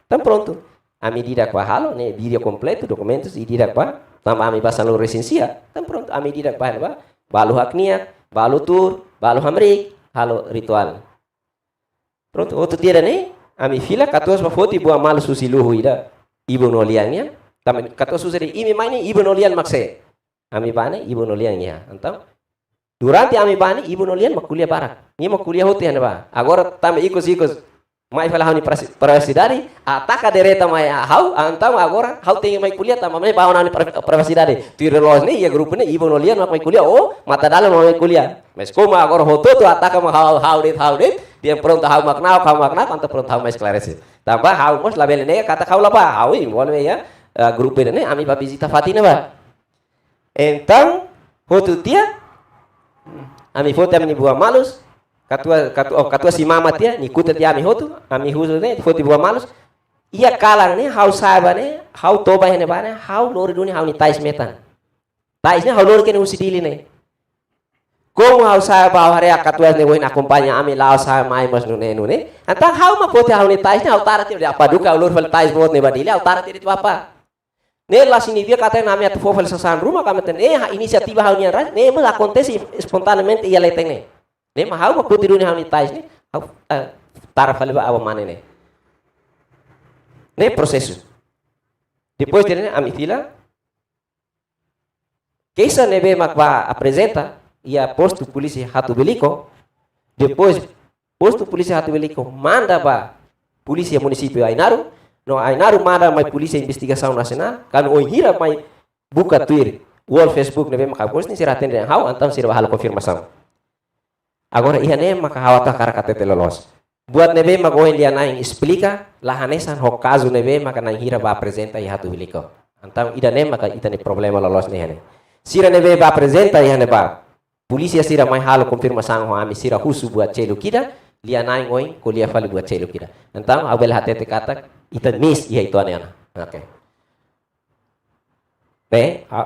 tan pronto ami didak pa halo ne video completo documentos e didak pa tambah ami basan lu resensia tan pronto ami didak pa ba balu haknia balu tur balu hamrik halo ritual. Pronto, outro dia ne, ami fila katuas ba foto buah malu susi luhu ida ibu noliannya, também katuas susi imi mai ne ibu nolian makse, ami bane ibu nolian ya, então durante ami bane ibu nolian mak kuliah barak, ni mak kuliah hote hana ba, agora também ikos mai fala hani universidade, ataka dereta mai hau, então agora hau tem mai kuliah também mai bawa hani universidade, tiro los ne ya grupo ne ibu nolian mak mai kuliah, oh mata dalam mai kuliah, mas como agora hoto tu ataka hau det dia pronto hau makna anta pronto hau mais esclarece tambah hau mos label ne kata kau lapa hau ini boleh ya grupo ne ami ba visita fatina ba então foto dia ami foto ami buah malus katua si mama tia ni kuta tia ami hotu ami husu ne foto buah malus ia kalang ne hau saiba ne hau toba ne ba ne hau lori duni hau ni tais metan tais ne hau lori kene husi dili ne como hau sa bawa hari akatuas ne woin acompanha ami lao sa mai mas nune antang hau ma pote hau ni tais ne autara ti apa duka ulur fal tais bot ne badile autara ti apa ne la sini dia kata nami atu fofel sasan rumah kami ten inisiativa hau ni ras ne mas acontece espontaneamente ia leteng ne ma hau ma pote rune hau ni tais ne hau tara fal ba awa mane ne processo depois de ami fila keisa nebe makba apresenta ia posto polícia Rato Belico, depois posto polícia Rato Belico manda para polícia município Ainaru, no Ainaru manda mais polícia investigação nacional, kan o hira mais buka Twitter, wall Facebook nebe maka post ni sira tende hau antam sira hal konfirmação. Agora ia nem maka hawa ta karakate lolos. Buat nebe maka o dia naing explica lahanesan ho caso nebe maka naing hira ba apresenta i Rato Belico. Antam ida nem maka ita ni problema lolos ni hane. Sira nebe ba apresenta i hane ba polícia sira mai halo konfirmação ami sira husu buat celu kida lia naing oin kuliah fali buat celu kida então abel hatete kata ita mis ia itu anena oke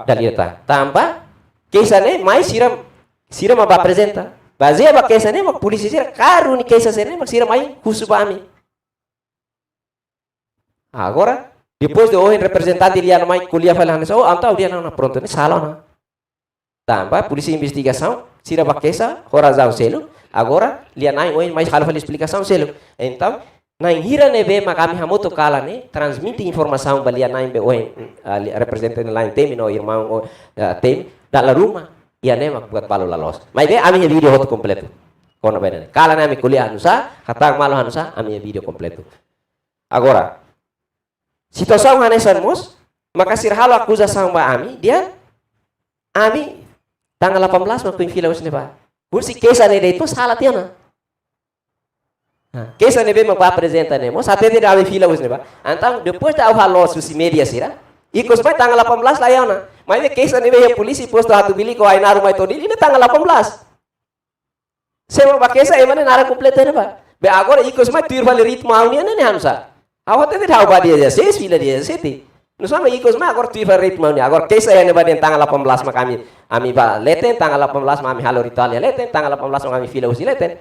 dalita tambah kesane mai sira ma ba apresenta bazia ba kesane ma polícia sira karu ni kesa sene ma sira mai husu ba ami agora depois de oin representante lia mai kuliah fali hanes antau dia na pronto ni salah na tambah polisi investigação sira bakesa horazau selo agora lia nai oin mais hal explicação selo então na hira nebe makami hamoto kala ne transmite informação balia nai be oin representante lain tem no irmão tem dalla rumah ia ne mak buat balo lalos mai be ami video hot completo kono bene kala na ami kuliah anusa hatang malo anusa ami video completo agora situação hanesan mos makasir halo acusação ba ami dia ami tanggal 18 waktu yang fila usne ba. Kursi kesa nede itu salah tiana. Kesa nebe mak apresenta ne. Mo sate de ave fila usne ba. Antang depois da halo susi media sira. Ikos ba tanggal 18 layana. Mai kesa nebe ya polisi posto Rato Belico Ainaru mai todi ini tanggal 18. Sema ba kesa emane nara completa ne ba. Be agora ikos mai tuir vale ritmo aunia ne hansa. Awate de hau ba dia ses fila dia seti. Nusama ikos ma agora tuir vale ritmo aunia. Agora kesa ene ba den tanggal 18 mak ami ba leten tanggal 18 ami halo ritualnya leten tanggal 18 ami fila usi leten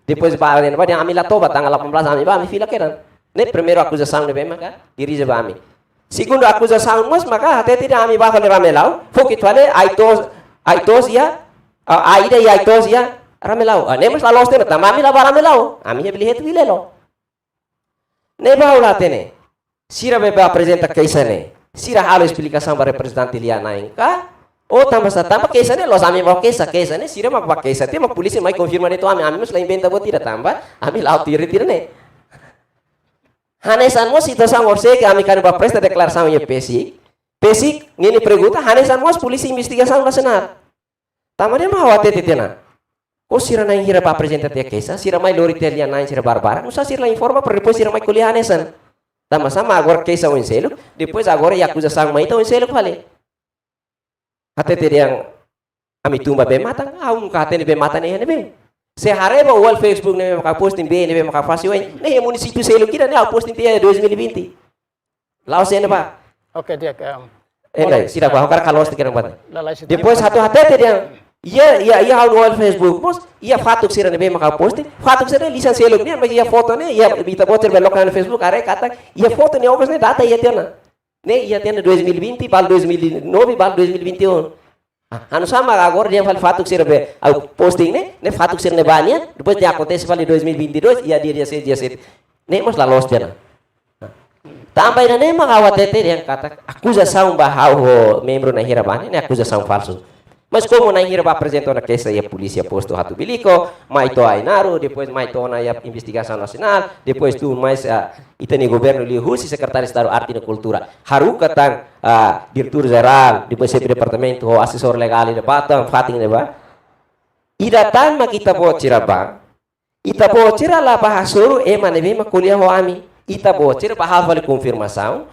depois ba ne ba ami la toba tanggal 18 ami ba ami fila keran ne primeiro acusação ne bem maka diri je ba ami segundo acusação mos maka até tidak ami ba fale ramelau fokit fale aitos ya aida ya aitos ya ramelau ne mas lalos tene tamami la ba ramelau ami beli het vilelo ne ba ula tene sira be ba apresenta kaisane sira halo explicação ba representante liana inka oh tambah kesa ne los ami bawa kesa ne sira mak bawa kesa ti mak polisi mai confirma itu ami mus lain benta buat tidak tambah ami lau tiri ne hanesan mos situação orse que ami kan ba presta declaração ye pesik nini pergunta hanesan mos polisi investigação nasional tamane ma hawate titena o sira na hira ba apresenta te kesa sira mai lori telia na sira barbara musa sira la informa per depois sira mai kuliah hanesan tama sama agora kesa o selo depois agora ya acusação mai to selo vale Hati yang ami tumba be matang aum kate ni be matang ne be se hareba wal Facebook ne maka posting be ne be maka fasi oi ne município selo kira ne posting dia 2020 lao se ne ba oke dia sira ba hokar kalos tikira bat depois hati ia hal wal Facebook post ia fatuk sira ne be maka posting fatuk sira lisan selo ne maka ia foto ne ia bita boter be lokal Facebook are kata ia foto ne ogos ne data ia tiana ne ia tiana 2020 bal 2009 bal 2021 anu sama agora dia fal fatuk sira be au posting ne fatuk sira ne bania depois dia acontece fal 2022 ia dia ne mas la los tiana tambah ne magawatete yang kata acusação bahau membro na hira bani ne acusação falso mas como na hira ba apresentou na queixa a polícia posto Rato Belico mai to Ainaru depois mai to na investigação nacional depois tu mais itani governo lihusi secretário de estado arte e cultura haru katang diretor geral depois sempre departamento o assessor legal de batang fating ne ba idatan makita bo ciraba ita bo cirala bahasuru mane be makuliah ho ami ita bo cir bahal vale confirmação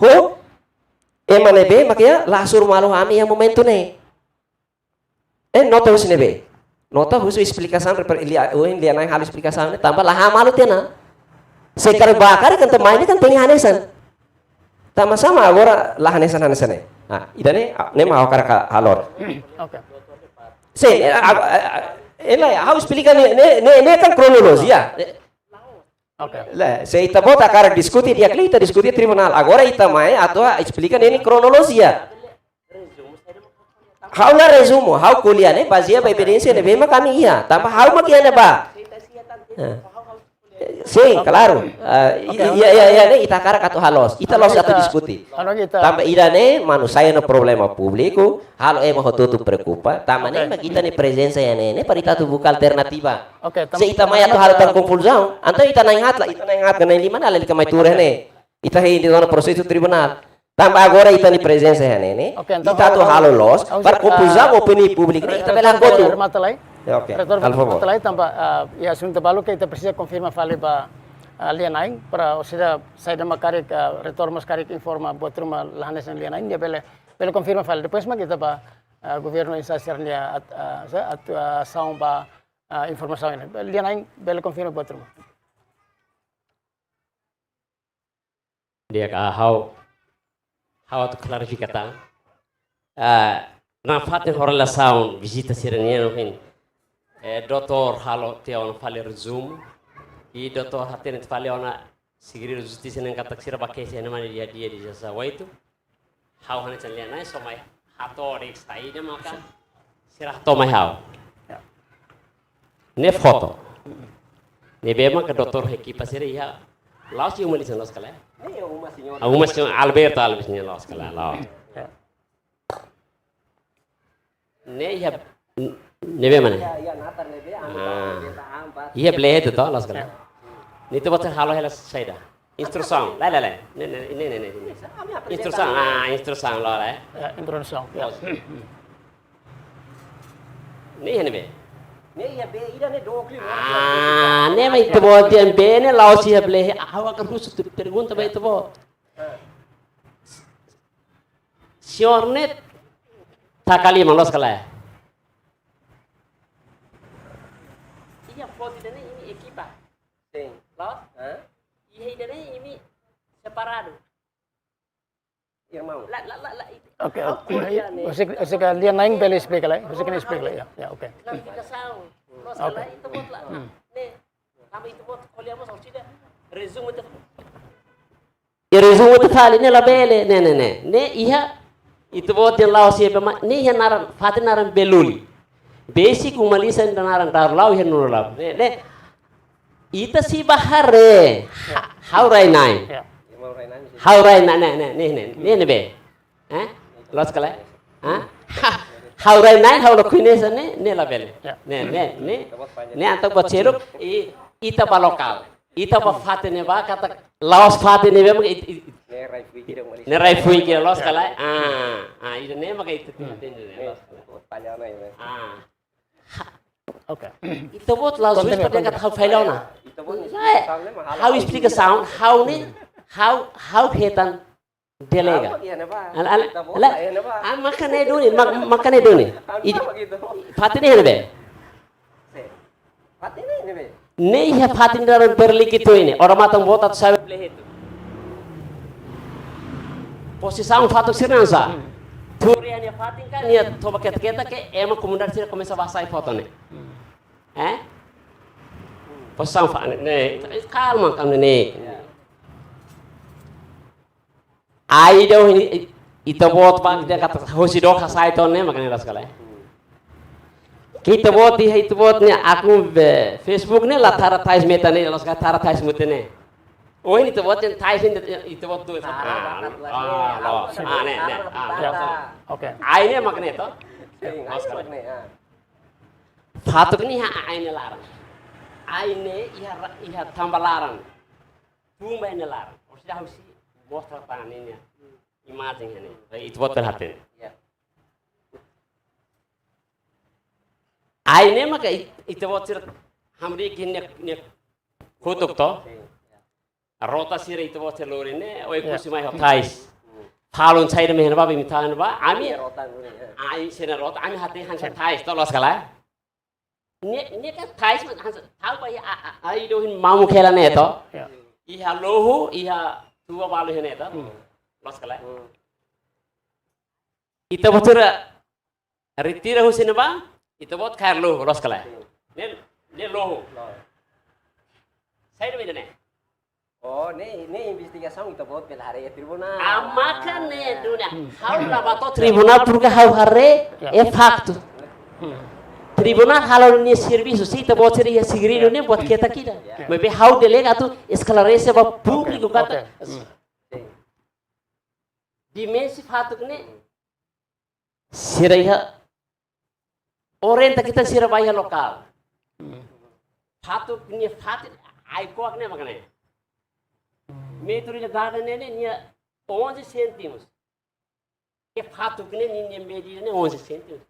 ho mane be makia lasur malu ami yang momento ne nota husu nebe nota husu explicação lian hal explicação tambah lah malu tiana sekarang bakar kan temai ini kan pengen hanesan tambah sama agora lah hanesan ne idane ne mau kara halor Sim, how explica ne kan cronologia. Okay. Se ita bota cara discutir dia klita discutir tribunal. Agora ita mai atua explica ne cronologia. How na resumo, how kuliah ne baseia ba evidência ne bema kami ia. Tanpa how magia ne ba. Sim, claro. Iya ne ita cara katu halos. Ita los atau diskuti. Tanpa ida ne manusia no problema público, halo mo hotutu preocupa. Tama ne magita ne presença ya ne para tu buka alternativa. Okay, Se ita mai atu halo tan confusão, anto ita na ingat na lima na lali kamay ture ne. Ita hindi no processo tribunal. Tamba agora ita ni presença ya ne. Ita tu halo los, para confusão opini pública ita belang gotu. Okay. Al favor. Setelah itu tambah ya sunta balu kita precisa confirma fale ba lianaing para osida saya dah makarik retor mas karik informa buat rumah lahanes yang lianaing dia bele confirma fale depois mah kita ba governo insasiarnya at saung ba informasi ini lianaing bele confirma buat rumah. Dia how to klarifikata na fatin horla sound visita sireniano hin Dr. Halo Tiawan Falir Zoom, Dr. Hatin Faliona Sigiri Justice and Kataksira Bakesi and Mani dia di jasa waitu. How Hanis and Liana, so my Hatorix Saida Maka Sirah Tomai How. Ne foto. Ne bema ke Dr. Heki Pasiri ya. Laos yung malisan los kala. Umas yung Alberto Alves niya los kala. Ne ya nebe mana? Iya boleh itu toh las kala. Itu betul halo hela saida. Instrução, lá. Ne. Instrução lá. Introdução. Ne nebe. Ne mai itu buat yang be ne lausi ya boleh. Awak kan khusus pergunta ba itu buat. Sior net takali malos kala. Iya foto dene ini equipa. Sim. Los? Iya dene ini separado. Irmão. Okay. Você que dia naing bele explica lá. Você que explica lá. Ya, okay. Clarificação. Nossa, lá itu buat lah. Ne, kami itu buat kolhamos ao tida resumo itu. E resumo itu fali ne la bele. Ne iya itu buat yang lau siapa ne iya naran fatin naran beluli. Basic umalisan naran tar lau iya nurulab. Ne ita si bahare. How right nine. How right nine. Ne be. Los kala. How right nine how lo kuinesa ne la bele. Ne antak buat ceruk ita ba lokal. Ita ba fatin ba kata laos fatin be ne rai fui kira los kala. Ida ne maka itu. Okay. Itu buat laos wis pada kata how failona. How explica sound how ketan delega. Makanya duni. Fatin ini be. Ne ya fatin dalam berlikit ini. Orang matang botat saya boleh itu. Posisi sound fatuk siransa. Turian ya fatin kan ya toba kita ke emang komunitas sih komisa bahasa foto nih. Posisi sound fatin ne kalma kan ne. Ai deu itu buat bang dia kata hosi dok kasai ton ne makanya las kala. Kita buat itu buatnya aku Facebook ne lah tara tais meta ne las kata tara tais meta ne. Oh ini itu buat yang tais itu buat tuh. Oke. Ai ne makanya itu. Fatuk ni ai ne larang. Ai ne iha tambah larang. Tumba ne larang. Sudah hosi mostra tangannya imaging ini itu buat perhatian aine maka itu buat sir hamri kini kutuk to rota sir itu buat selur ini oi kursi mai hotais falun cair mehen ba bimitan ba ami ai sena rota ami hati hansa tais to los kala ini kan tais hansa tahu ba ai dohin mamu khela ne to iha lohu iha tua balu hene ta los kala ita botura retira husine ba Itu buat Carlo Roskala. Ini loh. Saya udah nih. Oh, ini investigação itu buat pelare tribunal. Amakan nih dunia. Hau lama to tribunal porque hau harre é facto. Tribunal halal ini serviço sih itu buat seria segredo nih buat kita. Mas hau delegado esclarece para público kata. Dimensi fato nih. Seria orienta kita seria bahaya lokal. Fato nih fato. Ai kok nih makanya. Metro de dada nih 11 centímetros. Que fato que nem medida nem 11 centímetros.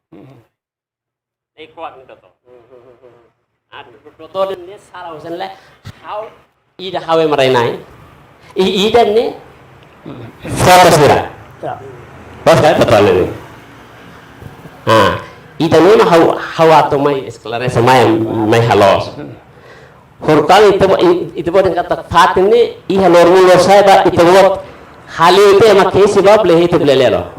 Ai kok nih to. Doutor nih salah usan lah. How ida how marinai. Ida nih foto sira. Ya. Bos kan betul ini. Ida nih how atau mai esclarece mai halos. Horkal itu buat kata fatin ni iha normal saya ba itu buat hali itu emak kesi ba boleh itu boleh lelo.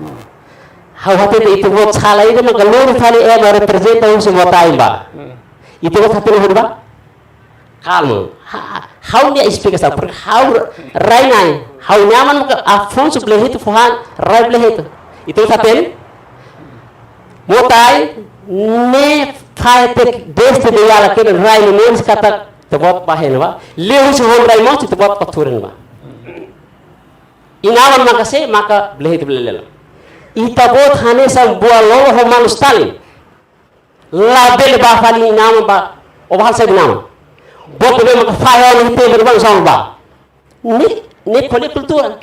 Hati itu buat salah itu maka lor kali emak representa semua time ba. Itu buat hati lor ba. Kalmo. How dia speak sa per how rai nai. How nyaman maka Afonso boleh itu fuhan rai boleh itu. Itu hati motai ne faitek deste de yala ke rai ni kata tebot bahen ba lewu si hondrai mo tebot paturen ba inawan makase maka bleh itu bleh itabot hane sam bualo ho manus Stalin label ba fali inawan ba obhal sa inawan bot be maka fayo ni te berbang sam ba ni koli kultura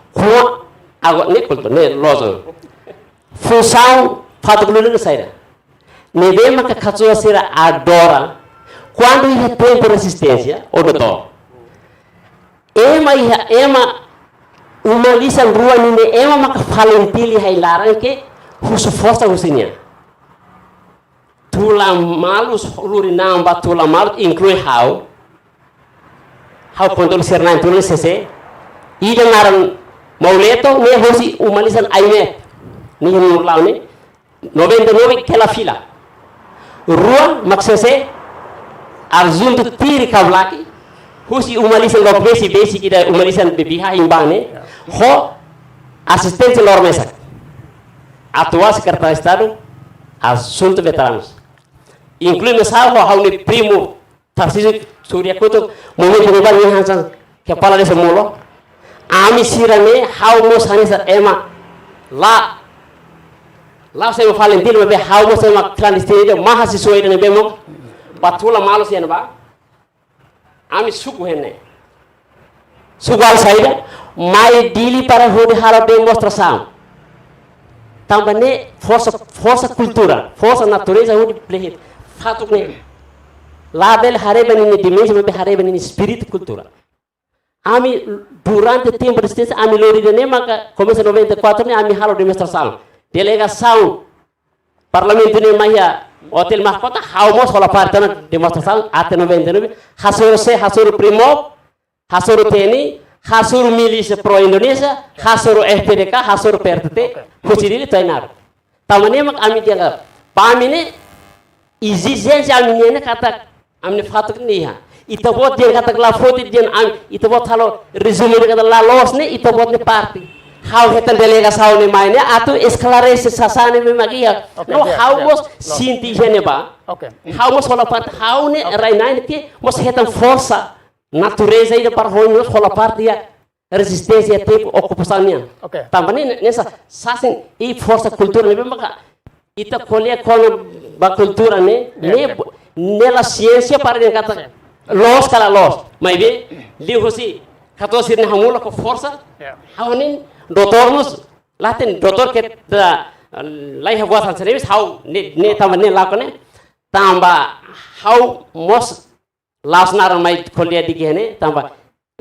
ko ago ni kultura ni lozo fusau fatulun saira ne be maka khatso sira adora. Quando ia tempo resistência, o doutor, ema uma lisa rua nini ema maka falentili hai larang ke husu força husinya. Tula malus luri namba tula malu inclui how control sernan tula sese ida naran mauleto ne hosi uma lisa aimet ni nur laune 99 kela fila rua maksese Arzuntu tiri kavlaki, husi umalisan lo besi kita umalisan bebiha imbane, ho asistente lormesa, atua secretário de Estado, assunto veteranos, inclui mesal ho hauni primo, Tarcísio Surya Couto, momento de banho hansan, que fala desse mulo, ami sirane hau mos hanisa ema lá saya falentino bebe hau mos ema clandestino mahasiswa ide ne bemo. Batula malos yan ba? Ami suku henne. Sugal saída, mai dili para hodi hala demonstração. Também força cultura, força natureza hodi plehet. Fato ne. Label hareben ini dimensão be hareben ini spirit cultura. Ami durante tempo de resistência ami lori de maka começa 94 ne ami hala demonstração. Delegação parlamento ne maia Hotel Mahkota haumos hola parte na demonstração até 99 hasuru primo hasuru teni hasuru milícia pro Indonesia hasuru FPDK hasuru PRTT kucidili tainar tamane mak ami dia pamine exigência amine kata amne fatuk niha itabot dia kata la foto dia am itabot halo resume kata la los ne itabot ne party how hetan delegação ne mainnya atau esclarece sasane me magia no how mos sinti geneba how mos hola part how ne rainain ke mos hetan força natureza ida para honhos hola parte ya resistência tempo ocupaçãonya também nessa sasen e força cultura ne maka ita colher com ba cultura ne nela ciência para dia kata los kala los mas be liu si kato sirne hamula ko força haunin doutor nos laten doutor que da lai hawa san service how ne tamane lakone tamba how mos lasnar mai kolia digene tamba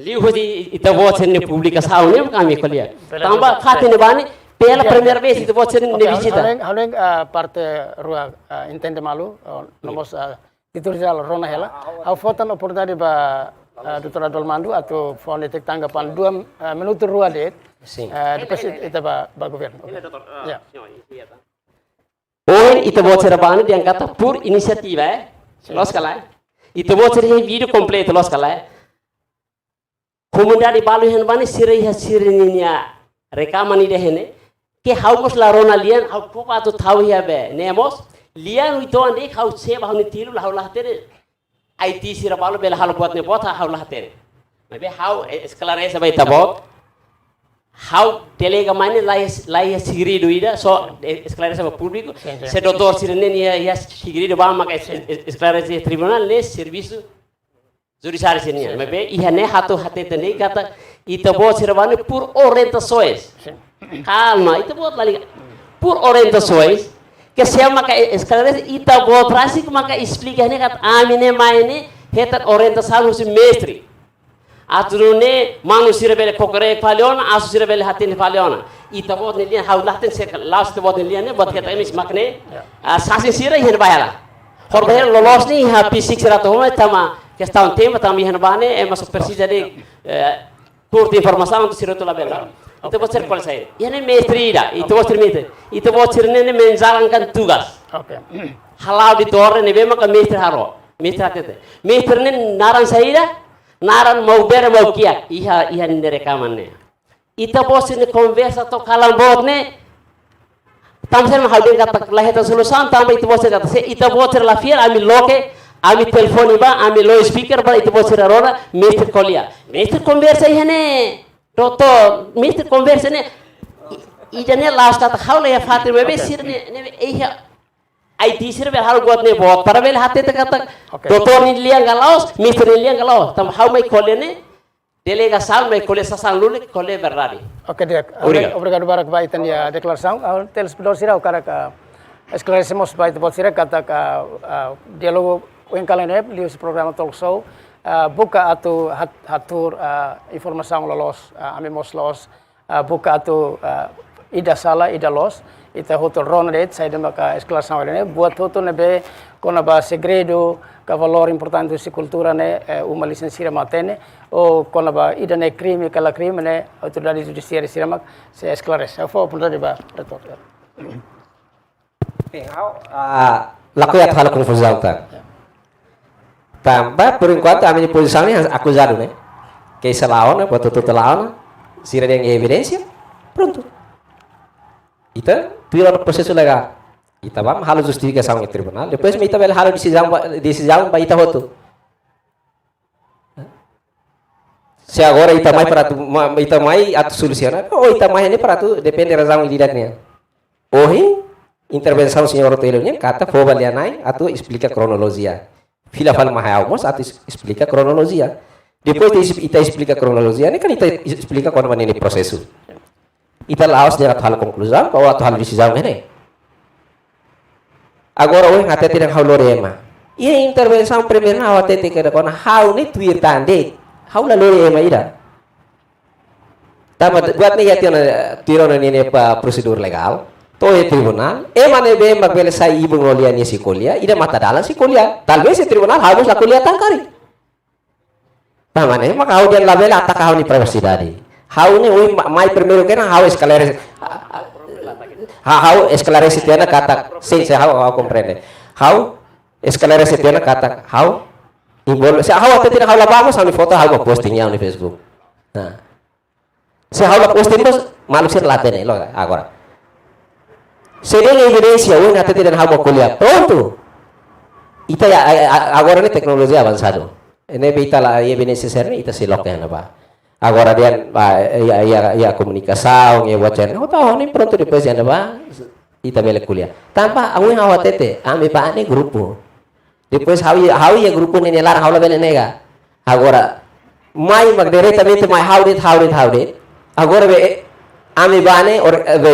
liu hoji ita voce pública how ne kami kolia tamba khate ne bani pela primeira vez ita voce ne visita halen parte rua intende malu nomos titular Rona Hela how fotan oportunidade ba Dr. Adolmando atau fonetik tanggapan 2 menit rua det depois itu ba governo. Poin itu bocor bani dia kata pur inisiatif los kalai itu bocor he video complete los kalai kumunda di balu hen bani sirininya rekaman ide hene ke haus la rona lian hau popa tu tahu ya be nemos lian itu ande hau se bahuni tilu la hau tere IT sira balu bela hal buat ne bota hau tere mabe hau esclarece ba itabot hau delega mane lai sigiri doida so esclarece ba público se doutor sirene ya sigiri do ba mak esclarece tribunal ne serviço judiciário sini mabe ihane hatu hate tene kata itabot sira bani por orientações calma itabot lali por orientações que se maka esclarece itabot trasik maka explica ne kata amine maine hetat orientação se mestre aturune manusia bele kokore faliona asusira bele hatin faliona itabot ne lian haulatin se last tabot ne lian ne bot kata emis makne sasi sira hen bayala horbaher lolos ni ha p6 rato homa tama questão tema tama hen bane e mas precisa de curta informação do sirato la bela itabot ser qual sai yene mestrida itabot ser itabot ser ne menjalankan tugas okay halau di torre ne be maka mestre haro mestre hatete mestre ne naran saída naran mau bere mau kiak iha ne rekaman ne ita bos ne conversa to kalam bot ne tamsen ma halden kata laheta solution tamba ita bos kata se ita bos la fier ami loke ami telefoni ba ami low speaker ba ita bos rora mister kolia mister conversa iha ne toto mister conversa ne ida ne last kata haule ya fatir bebe sir ne iha IT sir bel hal buat ne bot para bel hate te kata doutor ni liang galaos mister ni liang galaos tam how mai kole ne delegação mai kole sasan lule kole verdade okay Dirk obrigado barak ba itan ya declaração ao telespectador sira o cara ka esclarecemos ba itu sira kata ka diálogo o enkalene lius programa talk show buka atu hatur informação lolos amemos los buka atu ida sala ida los ita hotel ronred sai de maka esclareção ele buat hotel nebe kona ba segredo ka valor importante si cultura ne uma licencia matene o kona ba ida ne crime kala crime ne autoridade judiciária siramak se esclarece fo punta de ba retor laku ya hal confusão tá tambah por enquanto a minha posição é acusado né que isso lá né botou tudo lá se tem evidência pronto então tujuan proseso legal ita bam halo justificação em tribunal depois me ita bel halo decisão ba ita hoto se agora ita mai para tu ita mai atu soluciona ou ita mai ini para tu depende razão lidaknya ohi intervenção senhor hotelnya kata fo balianai atu explica cronologia fila fal mahau atu explica cronologia depois ita explica cronologia ne kan ita explica quando ini proseso ita laos dengan hal conclusão bahwa hal decisão ini agora o ngate tidak hau lorema ia intervenção primeira na awate te kada kona hau ni tuir tande hau la lorema ida tama buat ni ya tiron ni pa prosedur legal to e tribunal e mane be magbele sai ibu ngolia ni si kolia ida mata dalan si kolia talvez e tribunal harus la kolia tangkari tamane maka hau dia labela ataka hau ni privacidade hau ni oi mai primeiro que na hau esclarece hau esclarece tiana kata sim se hau compreende hau esclarece tiana kata hau imbol se hau até tidak hau la vamos a foto hau posting ya no Facebook nah se hau la posting bos malu sir latene lo agora se tem evidência oi até tidak hau kuliah pronto ita ya agora ni teknologi avançado ene bita la evidência serve ita se loke na ba agora dia ia comunicação ia WhatsApp oh tahu ni pronto depois anda ba ita bele kuliah tanpa awi hawa tete ami ba ni grupo depois hawi ya grupo ni nelar hawla bele nega agora mai magdiretamente mai hawrit agora be ami ba ni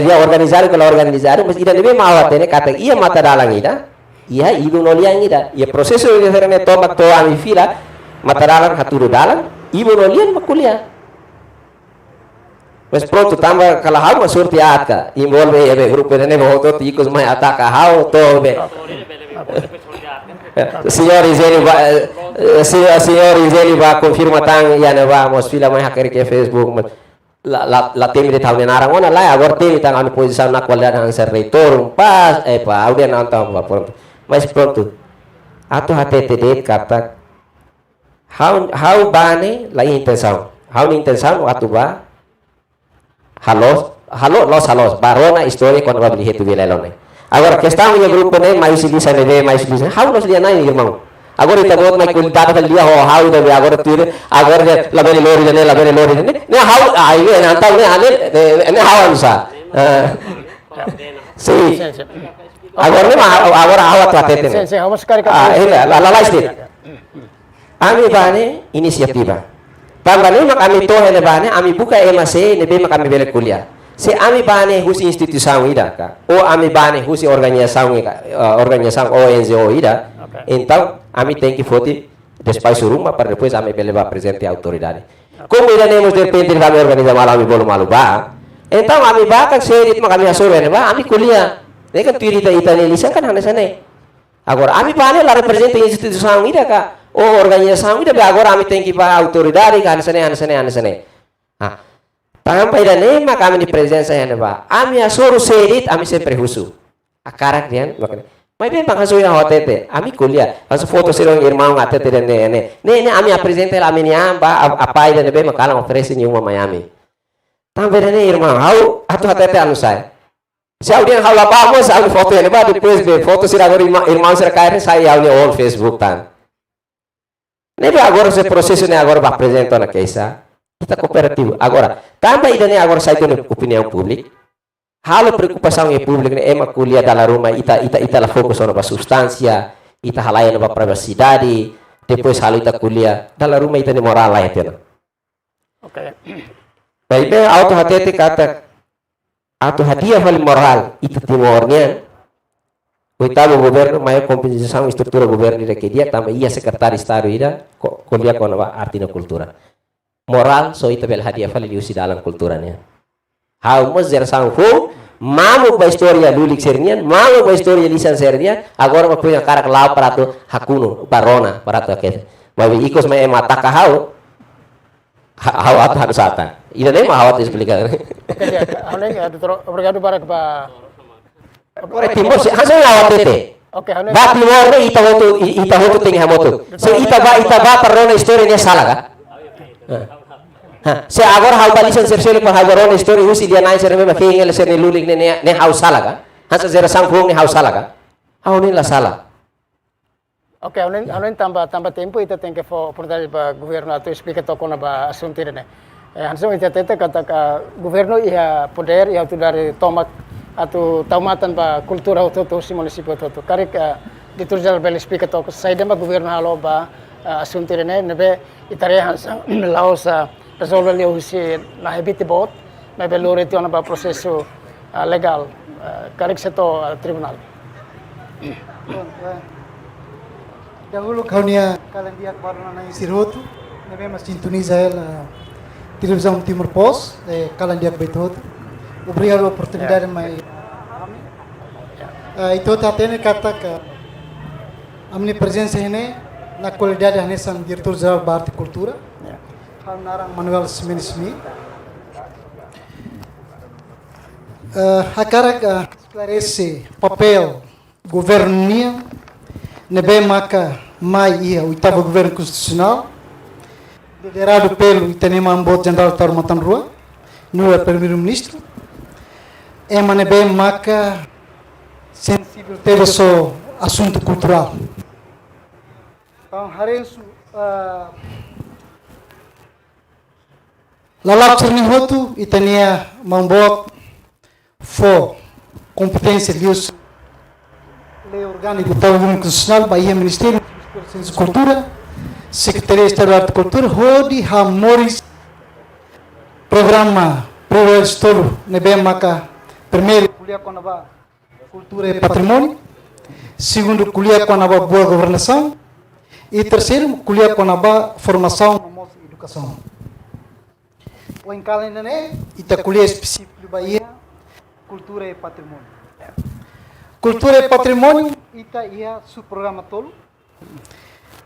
dia organizar kalau organizar mas ida nebe mawa tene kata ia mata dalang ida ia ibu noliang ida ia proseso de serene tomak to ami fila mata dalang haturu dalang ibu nolian makuliah mas pronto tamba kalau hau surti atka envolve ebe grupo de nebo to ticos mai ataca hau to be senhor Izeli ba confirma tang ya ne vamos fila mai hacker ke Facebook la temi de tahun narang ona la agora temi tang anu posição na qualidade ang ser reitor pas pa audia não tá pronto mas pronto atu hatete de kata how bane la intenção how intenção atu ba halos barona história quando vai beli tu vilelone agora questão do grupo né mais utiliza how nos dia nai irmão agora ita bot mai kulitada fel dia how de agora tuire agora la bene lori ne how ai ne antau ne ane how ansa si agora ne agora how atete ne vamos sekali la state ami bane inisiativa tambane mak ami to hele bane ami buka emase ne be mak ami bele kuliah se ami bane husi instituição ida ka ou ami bane husi organização ONG ida então ami tem que fote despai suruma para depois ami bele ba presente autoridade como ida nemos de repente kami organiza malam ami bolo malu ba então ami ba kan serit mak ami asore ne ba ami kuliah ne kan tuiri ita ne lisa kan hanesane agora ami bane la represente instituição ida ka ou organização ida agora ami tem que ba autoridade kan hanesane Tampai dan nema kami di presença ya neba. Ami asoro serit, ami sempre husu. Akarak dian, makanya. Mas bem pangaso ya hotete. Ami kuliah. Pasu foto sirong irmão atete dan ne. Ami apresenta la meniamba apai dan nebe makala oferece ni uma Miami. Tampai dan irmão, hau atu hotete anu sai. Se alguém hau lapamos, hau foto ya neba depois de foto sirang irmão sira kaire sai hau ni all Facebook tan. Nebe agora se processo ne agora ba apresenta na keisa. Kita kooperatif. Agora, também ainda agora sai da opinião pública. Halo preocupação em público, né? Ema kuliah dalam rumah, ita la fokus na substância, ita halaya na privacidade, depois halo ita kuliah dalam rumah ita ni moral lah itu. Okay. Baik, auto hati kata, auto hadiah paling moral ita timornya. Oitavo governo, maior composição estrutura governo de que dia também ia secretário de estado ida, kuliah com a arte na cultura. Moral so ita bel hadiah fali diusi dalam kulturanya. How mazer sangfu mamu ba historia lulik sernian, mamu ba historia lisan sernian, agora ma punya karak lau parato hakuno barona parato ke. Bawi ikos ma mata ka how at harus ata. Ida nem how at explicar. Oleh obrigado para Ora timor se haso ya watete. Okay, hane. Ba timor ne ita hoto ting hamoto. Se ita ba parona historia ne salah ka. Se agora hau balisan sersele pa hau ron story usi dia nai serme ma kengel serne lulik ne hau salaga hasa zera sangfung ne hau salaga hau ni la sala. Oke, anen tambah tempo ita tem que oportunidade para governo atu explica toko na ba assunto ne. Hanso ita tete kata governo ia poder ia tu dari tomat atau taumatan ba kultura auto si municipio toto. Karik diturjal bel explica toko saida ba governo halo ba assunto ne nebe itare hansa laos resolve li usi na hebiti bot me belore ti ona ba processo legal karik seto tribunal. Dahulu kaunia kalian dia kemarin nanya sirotu, nebe mas sintoniza ela televisão Timor Pos, kalian dia betot. Obrigado a oportunidade mai. Itu tatene kata que a minha presença ini na qualidade de Hanesan diretor geral da arte e cultura. Narang Manuel Smith. Agora esclarece papel governo nebe maka mai ia oitavo governo constitucional liderado pelo Itanema Ambot General Tarmatan Rua, no primeiro-ministro. Ema nebe maka sensível teve só assunto cultural. Então, harensu lalap cernih hotu itania mambot fo competência de uso lei orgânica do governo constitucional Bahia Ministério de Cultura Secretaria de Estado de Arte e Cultura hodi hamoris programa primeiro estudo nebe maka primeiro kuliah com a cultura e patrimônio segundo kuliah com a boa governação e terceiro kuliah com a formação e educação. O encalenda né, ita kuliah específico de Bahia, cultura e patrimônio. Cultura e patrimônio, ita ia su programa todo.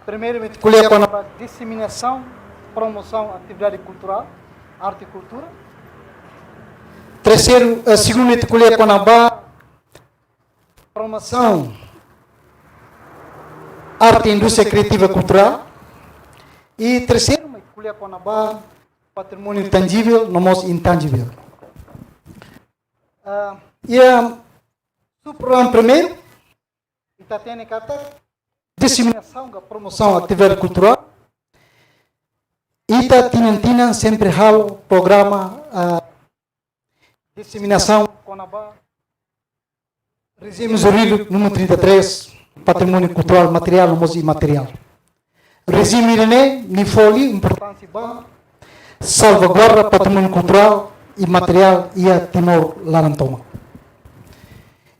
Primeiramente, kuliah com a disseminação, promoção, atividade cultural, arte e cultura. Terceiro, segundo, ita kuliah konaba promoção arte, indústria criativa cultural. E terceiro, kuliah konaba patrimônio tangível, nomos intangível. E o programa primeiro, ita tem kata disseminação da promoção atividade cultural. Ita tinan sempre halo programa disseminação konaba regime jurídico número 33, patrimônio cultural material e imaterial. Regime ini ni foli importância ba salvaguarda patrimônio cultural e material ia Timor Larantoma.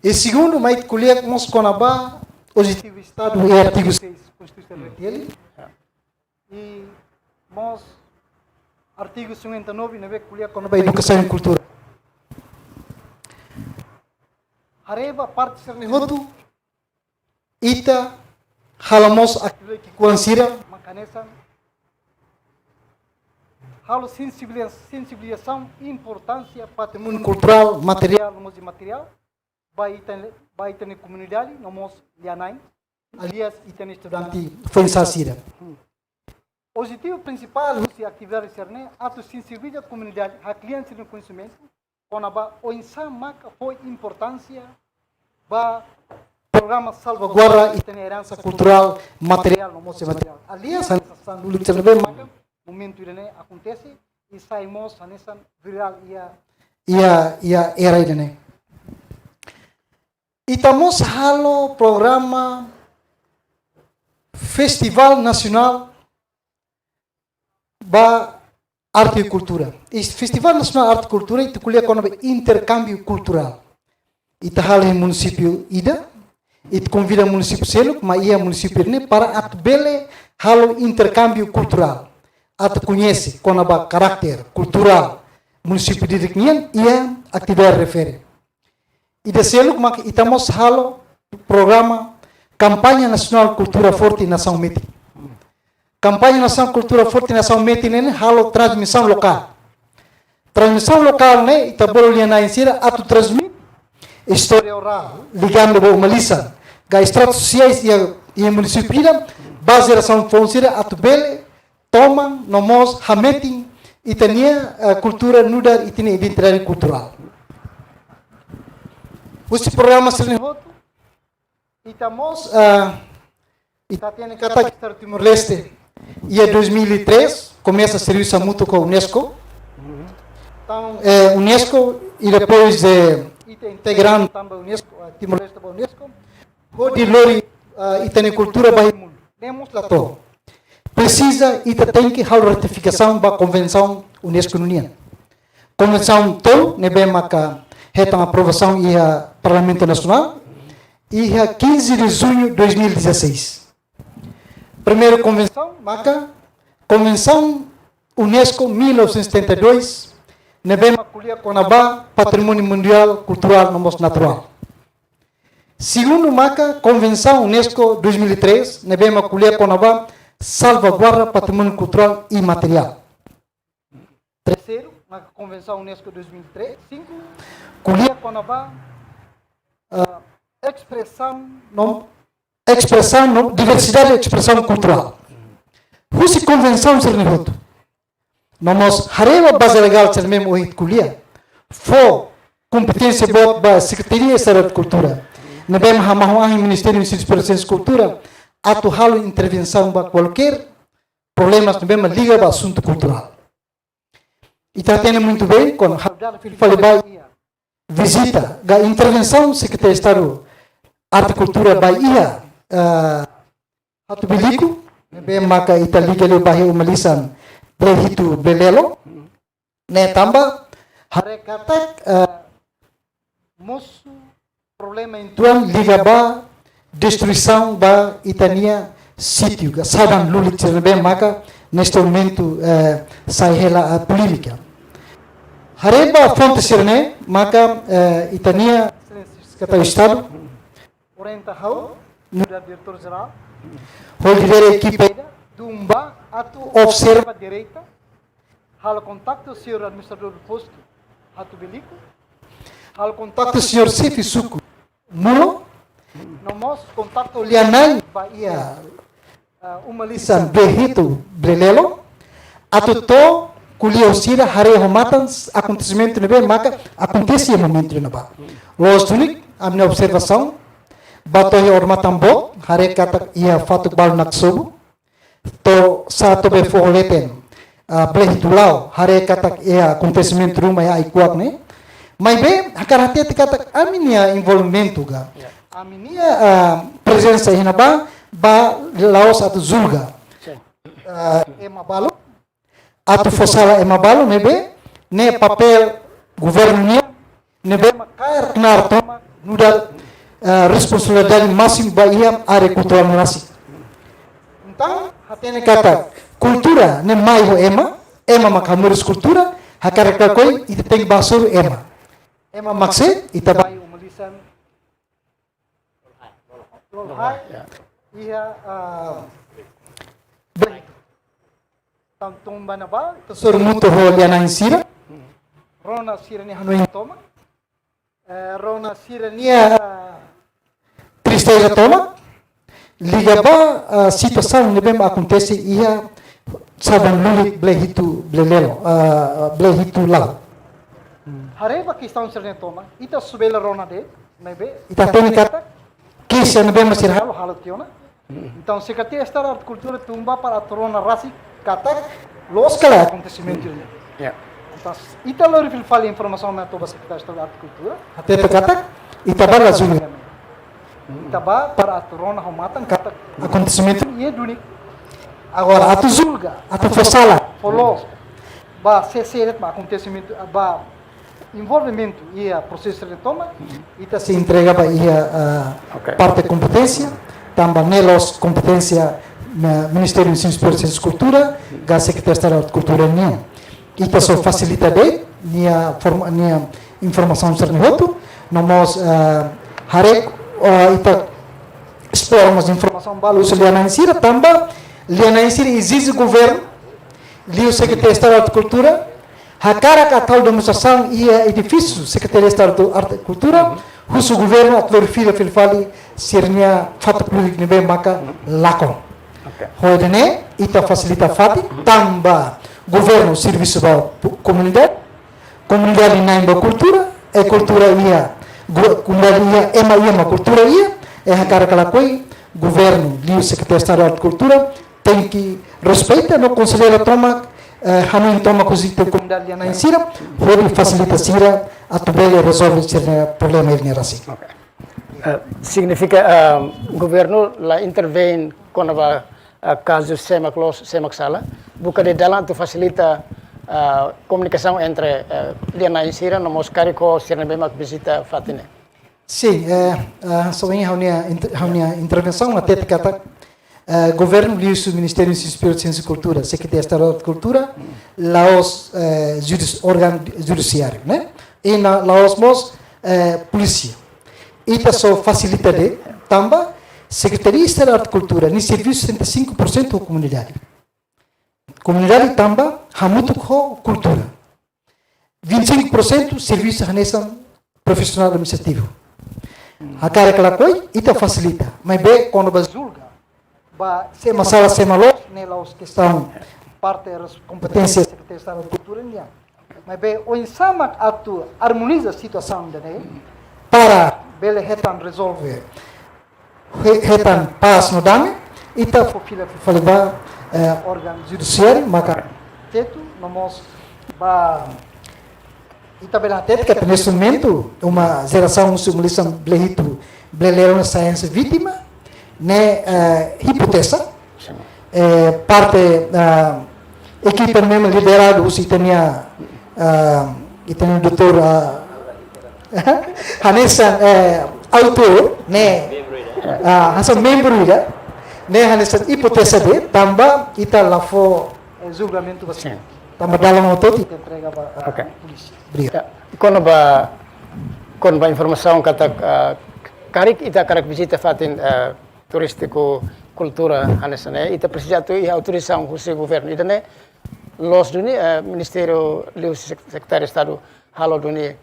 E segundo, mais kuliah mos konaba objetivo Estado e artigo 6 Constituição dele. E mos artigo 59 nebe kuliah konaba educação e cultura. Hareba parte sernihotu ita halamos atividade que kuansira makanesan halo sensibilização importância patrimônio cultural material e imaterial vai ter comunidade nomos lianai alias item estudante foi sasira. O objetivo principal da atividade cerne atu sensibilizar a comunidade a clientes no conhecimento konaba o insan maka foi importância ba programa salvaguarda e tem herança cultural material nomos material alias san dulu cerbe maka momento irene acontece e saímos nessa viral ia era irene. E estamos halo programa Festival Nacional ba Arte e Cultura. E Festival Nacional Arte e Cultura itu kuliah kono intercâmbio cultural. Ita halo em município Ida, itu convida o município Seluk, mas ia município ini para atbele halo intercâmbio cultural. Atu conhece kono ba karakter cultural município de Riknian ia atividade refere. E de Seluk mak itamos halo programa Campanha Nacional Cultura Forte Nação Meti. Campanha Nacional Cultura Forte Nação Meti nene halo transmissão local. Transmissão local ne ita boleh na insira atu transmit história oral ligando bo malisa. Ga estratos sociais e município base ração fonsira atu bele toma nomos hameti itania cultura nuda itini identidade cultural. Esse programa sernihotu itamos ita tem kata Estado Timor-Leste ia 2003 começa serviço mútuo com a UNESCO. Então UNESCO e depois ita integrando também UNESCO Timor-Leste com a UNESCO. Hodi lori itani cultura bahimun. Temos lá to. Precisa ita tem que hal ratificação da convenção UNESCO União. Convenção to nebe maka hetang aprovação e a Parlamento Nacional e a 15 de junho de 2016. Primeira convenção, maka Convenção UNESCO 1972, nebe makulia konaba Patrimônio Mundial Cultural nomos natural. Segundo maka Convenção UNESCO 2003, nebe makulia konaba salvaguarda patrimônio cultural e material. Terceiro, maka Convenção UNESCO 2003, 5 kuliah konaba expressão diversidade de expressão cultural. Husi convenção sernihotu. Nomos hareva base legal sermem oit kuliah. Fo competência bot ba Secretaria de Cultura. Nebem hamahuang Ministério de Ciência e Cultura atu halo intervenção ba qualquer problemas nebem liga ba assunto cultural. Ita tem muito bem quando habdala fale ba visita ga intervenção Secretaria de Estado Arte e Cultura Bahia hatu biliku nebe maka ita liga le Bahia umalisan prehitu belelo ne tamba harekatak mosu problema intuan liga ba destruição ba itania sítio ga sadan lulit nebe maka neste momento sai a política. Hareba fonte sirne maka itania kata Estado orienta hau nuda diretor geral holder equipe dumba atu observa direita halo contacto senhor administrador do posto atu belico Hal contacto senhor Sifi Suku. Mulo. Nomos contacto lianai ba ia uma lisan berrito brelelo. Atuto kuliah sira hari homatan acontecimento nebe maka acontece o momento neba. Los tunik a minha observação batohi ormatan bo hari kata ia fatuk bal naksobu to satu be forleten blehitulau hari kata ia acontecimento rumah ya ikuak ne. Mas bem, hakarate kata aminia envolvimento ga. Aminia presença hina ba laos atu zulga. Emabalo atu fosala emabalo nebe ne papel governo nia nebe makair knar toma nudal responsabilidade máxima ba ia are cultura nasi. Então, hatene kata cultura ne mai ho ema makamurus cultura hakaraka koi ite tem basur ema. Ema makse ita bayu umalisan rolhai ia tangtung banaba tesur mutu ho liana insira rona sira ni hanu toma rona sira nia tristeza toma liga ba situação nebem acontece ia sabang lulit blehitu blelelo blehitu lau. Hareba questão ser toma, ita subela rona de, nebe, ita tem kata, que se nebe masir halo tiona. Então se kati esta arte cultura tumba para trona rasi kata los kala acontecimento ini. Ya. Então ita lori fil fali informação na toba se esta arte cultura. Até kata ita bala zulu. Ita ba para trona homatan kata acontecimento ini dunik. Agora atu zulga, atu fosala, folos. Ba se seret ba acontecimento ba envolvimento e a processo de toma, ita se entrega para parte de competência, também nelos competência no Ministério de Ensino Superior e Cultura, da Secretaria de Cultura nia. Ita só facilita de nia informação sobre outro, nós harek ita exploramos informação balu liana insira, também liana insira exige governo, liu Secretaria de Cultura. Hakara katal demonstração ia edifício Secretaria de Estado de Arte e Cultura, o governo atlor fila filfali sirnia fato publik nebe maka lakon. Hodene ita facilita fati tamba governo serviço ba comunidade inaim ba cultura e cultura ia comunidade ia ema cultura ia e hakara kalakoi governo liu Secretaria de Estado de Arte e Cultura tem que respeitar no conselheiro toma Hanu toma coisita comunidade na insira, pode facilitar sira a tubele resolve o problema ele assim. Significa governo lá intervém quando caso semak sala, bukan di dalam tu facilita comunicação entre liana insira no moscari ko sirna bemak visita fatine. Sim, soalnya hanya intervenção até kata governo liu o Ministério de Ensino Superior e Ciência e Cultura, Secretaria de Estado de Cultura, laos órgão judiciário, né? E na laos mos polícia. Ita só facilita de também Secretaria de Estado de Cultura, ni serviço 75% da comunidade. Comunidade também hamutu ko cultura. 25% serviço hanesan profissional administrativo. Hakara kala koi ita facilita, mas be quando bazulga ba se masalah se malos nelos que estão parte das competências da Secretaria de Cultura nia. Mas bem, o insama atu harmoniza a situação dele para bele hetan resolver hetan pas no dame ita fofila faliba órgão judiciário maka teto nomos ba ita bela teto que nesse momento uma geração simulação blehito bleleron science vítima ne hipotesa parte equipe mesmo liderado o itania doutor Hanesan autor ne hasan membro ya ne Hanesan hipotesa de tambah ita lafo julgamento basi tambah dalam auto kita entrega para polisi. Kono ba informação kata karik ita karak visita fatin turístico cultura hanesane ita precisa tu autorização do governo ita ne los duni Ministério liu Secretaria de Estado halo duni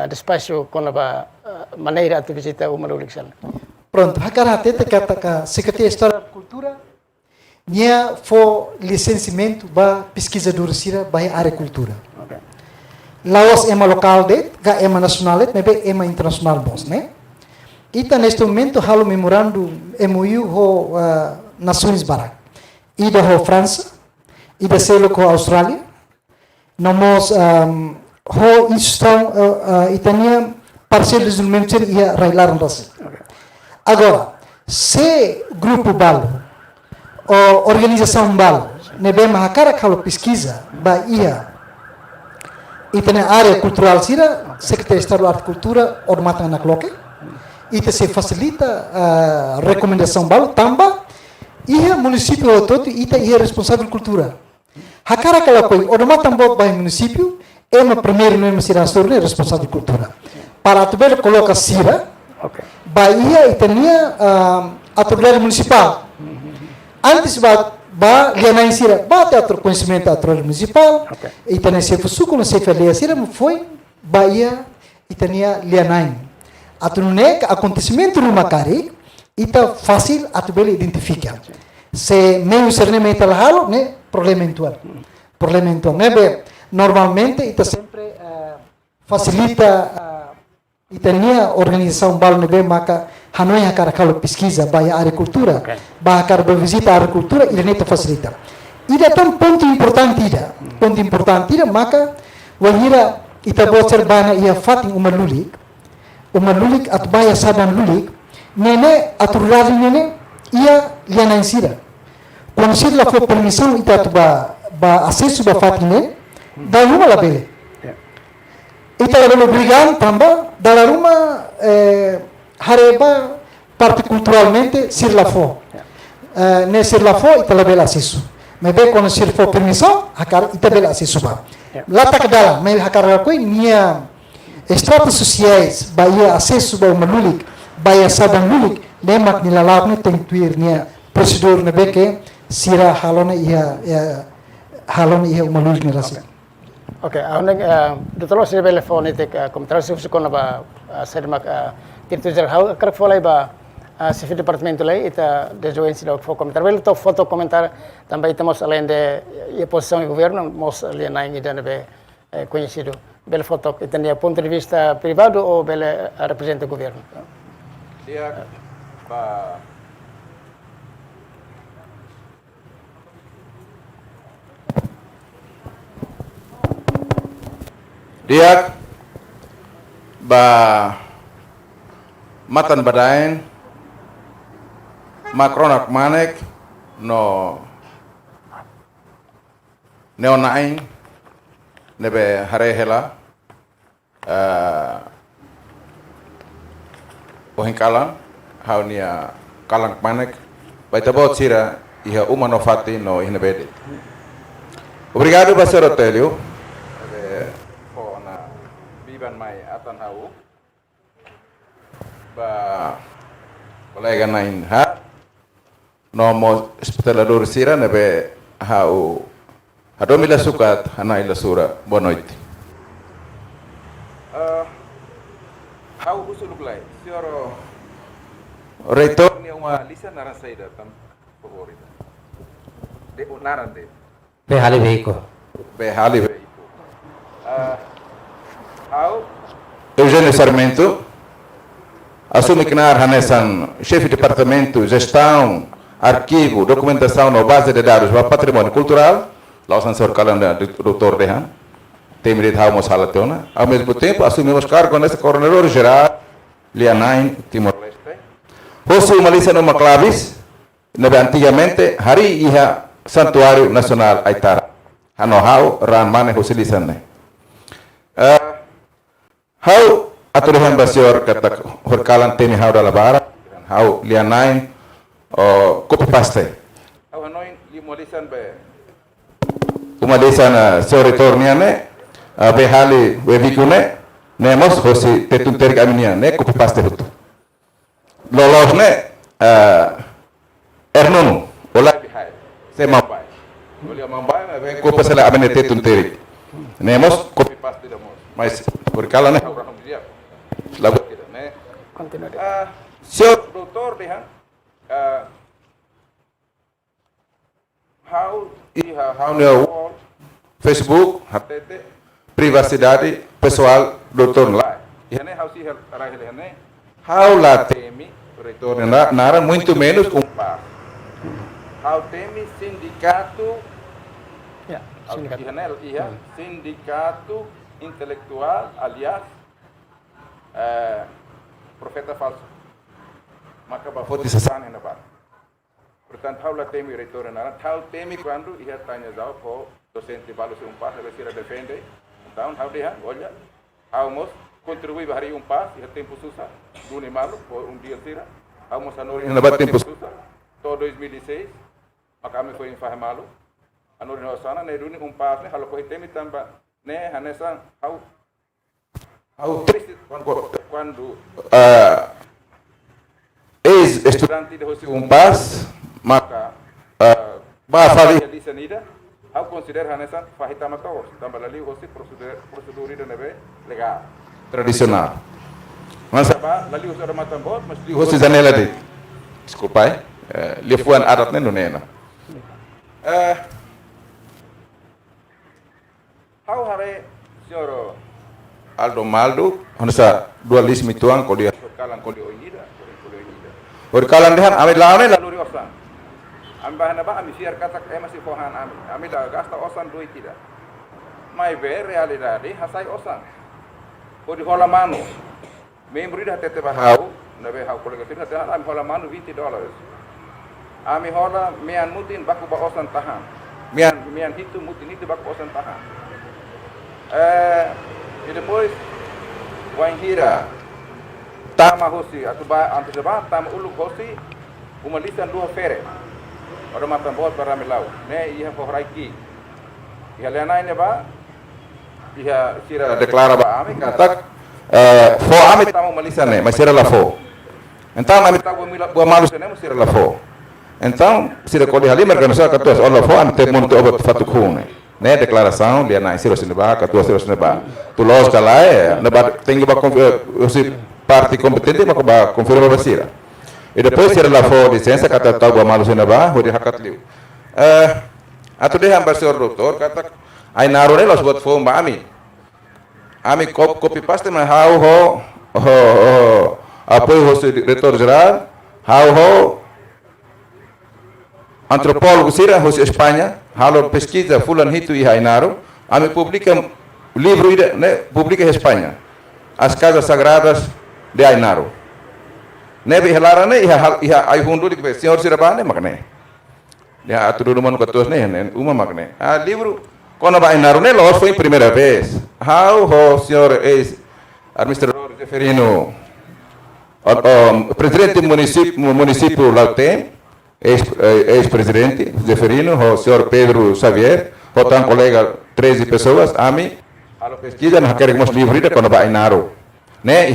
despacio com a maneira de visitar o Malulik sal. Pronto, hakar hatete kata ka Secretaria de História e Cultura, nia fo licenciamento ba pesquisador sira ba área cultura. Okay. Laos ema local de, ga ema nacional de, nebe ema internacional bos, né? Ita neste momento halo memorando MOU ho Nações Barak. Ida ho França, ida selo ko Austrália. Nós ho instituição itania parceiro de desenvolvimento ia railar assim. Agora, se grupo balo ou organização balo nebe mahakara kalau pesquisa ba ia itania área cultural sira Secretaria de Estado de Arte e Cultura or mata na cloque. Ita se facilita a recomendação balo tamba ia município todo ita ia responsável cultura. Hakara kala koi or mata bot ba município é uma primeiro não é sira sorne responsável cultura. Para atubel coloca sira ba ia itania autoridade municipal. Antes ba lianain sira ba teatro conhecimento autoridade municipal itania se fusuko no se felia sira foi ba ia itania lianain. Atunune acontecimento no Macari, ita fácil atubele identifica. Se meio serne meta halo, né, problema eventual. Problema eventual. Né, normalmente ita sempre facilita itania organização balo nebe maka hanoi hakara kalo pesquisa ba área cultura, ba hakara visita área cultura, ida neta facilita. Ida tam ponto importante ida maka wahira ita bocer bana ia fatin umalulik. Uma lulik at baya sadan lulik, nene aturrali nene ia liana insira. Quando se lá for permissão ita at ba acesso ba fatine, da ruma la bele. Ita la bele obrigado tamba, da ruma hareba parte culturalmente sir la fo. Ne sir la fo ita la bele acesso. Me be quando sir for permissão, hakar ita bele acesso ba. Lata kadala, me hakar koi nia estratos sociais, baia acesso ao malulik, baia saban lulik, nemak nilalak ne tem tuir nia prosedur ne beke sira halona ia malulik ne rasa. Okay, dotolo sira bele phone te comentar se você kona ba sermak tirtujar hau krak folai ba se departamento lei ita desoensi do fo comentar bele to foto comentar também temos além de a posição do governo mos ali na ida nebe conhecido. Bela foto que tinha ponto de vista privado ou bela representa o governo? Dia ba matan badain makronak manek no neonain nebe hare hela pohingkalan haunia kalang manek baita bot sira iha umanofati no inebede. Obrigado Pastor Otélio po na biban mai atan hau ba kolega nain ha no mo espetalador sira nebe hau Adomila sukat hana ila sura boa noite. Hau usuluk lai, senhor reitor ni uma lista naran saída tam favorita. De naran de. Behali vehico. Behali vehico. Hau Eugênio Sarmento assume que na Hanesan, chefe de departamento, gestão, arquivo, documentação na base de dados para patrimônio cultural. Lá sensor calanda Dr. Dehan, tem direito a almoçar lá teona. Ao mesmo tempo, assumimos cargo nesse coordenador geral, Lianain, Timor-Leste. Hoje uma lista numa claves, antigamente, hari iha Santuário Nacional Aitara. Hanohau, Ranmane, Hosi Lisane. Hau, atulihan basior, kata horkalan temi hau dalabara, hau Lianain, copy-paste. Hau hanoin, limualisan be, umalisan seoritorniane behali wevikune nemos hosi tetunterik aminiane copy paste hutu lolosne ernunu ola bihai se mambai olia mambai be copy sala amine tetunterik nemos copy paste damos mas Berkala nih. Lagu kita nih. Continue. Senhor doutor, how no Facebook, HTT, privacidade pessoal doutor lá. E né, how se né, how lá teme retorno nara muito menos par. How teme sindicato, Ya, sindikat. sindicato intelectual, aliás, profeta falso. Maka bafot di sesana na bar. Portanto, how lá teme retorno nara, how teme quando ia tanya jawab po docente balu se par, deve ser defende. Então, how dia, olha, how mos contribui bahari pas, ia tempo susah, duni malu, por dia tira, how mos anori na tempo susah, todo 2016, maka kami foi informado, anori na sana, ne duni pas, ne halo ko teme tamba, ne hanesan, how triste quando ex-estudante de hosi pas, maka ba fali di sanida, how consider hanesan fahita matos, tamba lali hosi prosedur de neve legal. Tradisional. Mas apa? Lali hosi ada matambot, mas li hosi janela de. Desculpa, lifuan adat ne nunena. How hare senhor Aldo Maldo, hansa dualisme tuang kolia kalang kolia oida, kolia oida. Berkalan dehan amit lawane lalu osan. Ambahna ba ami siar katak masih pohan ami da gasta osan doi tidak. Mai be realidade hasai osan. Kodi hola mano. Membro ida tete bahau, nabe hau kolega tidak ada ami hola mano $20. Ami hola mian mutin baku ba osan tahan. Mian hitu mutin itu baku osan tahan. E depois wan hira tama hosi atuba anteba tama ulu hosi uma lisan dua fere. Ora matan bot para melau. Ne ia forraiki. Ia lena ini ba ia sira deklara ba ami katak fo ami tamu malisane masira la fo então ami tamu bua malu sene masira la fo então sira koli hali merganasa katos olla fo ami te monto obat fatukune ne declaração dia na sira sineba katua sira sineba tu los kalae neba tengi ba si parti competente ba confirma ba sira e depois sira la fo licença kata tau bua malu sineba hodi hakat liu atu de hamba senhor doutor katak ai narone los buat fo ba ami copy paste mas how apoio hoste diretor geral how antropólogo sira hoste Espanha halo pesquisa fulan hitu e Ainaro ami publica livro né publica em Espanha as casas sagradas de Ainaro nebe helara ne ia ai hundu de senhor sira bane makne ya atudu manu katos ne uma makne livro quando vai na Runelo, foi a primeira vez. How o senhor ex-administrador Zeferino, presidente do município Lautem, ex-presidente Zeferino, o senhor Pedro Xavier, o colega 13 pessoas, a mim, a pesquisa, nós queremos livre quando vai na Rua. Né? Em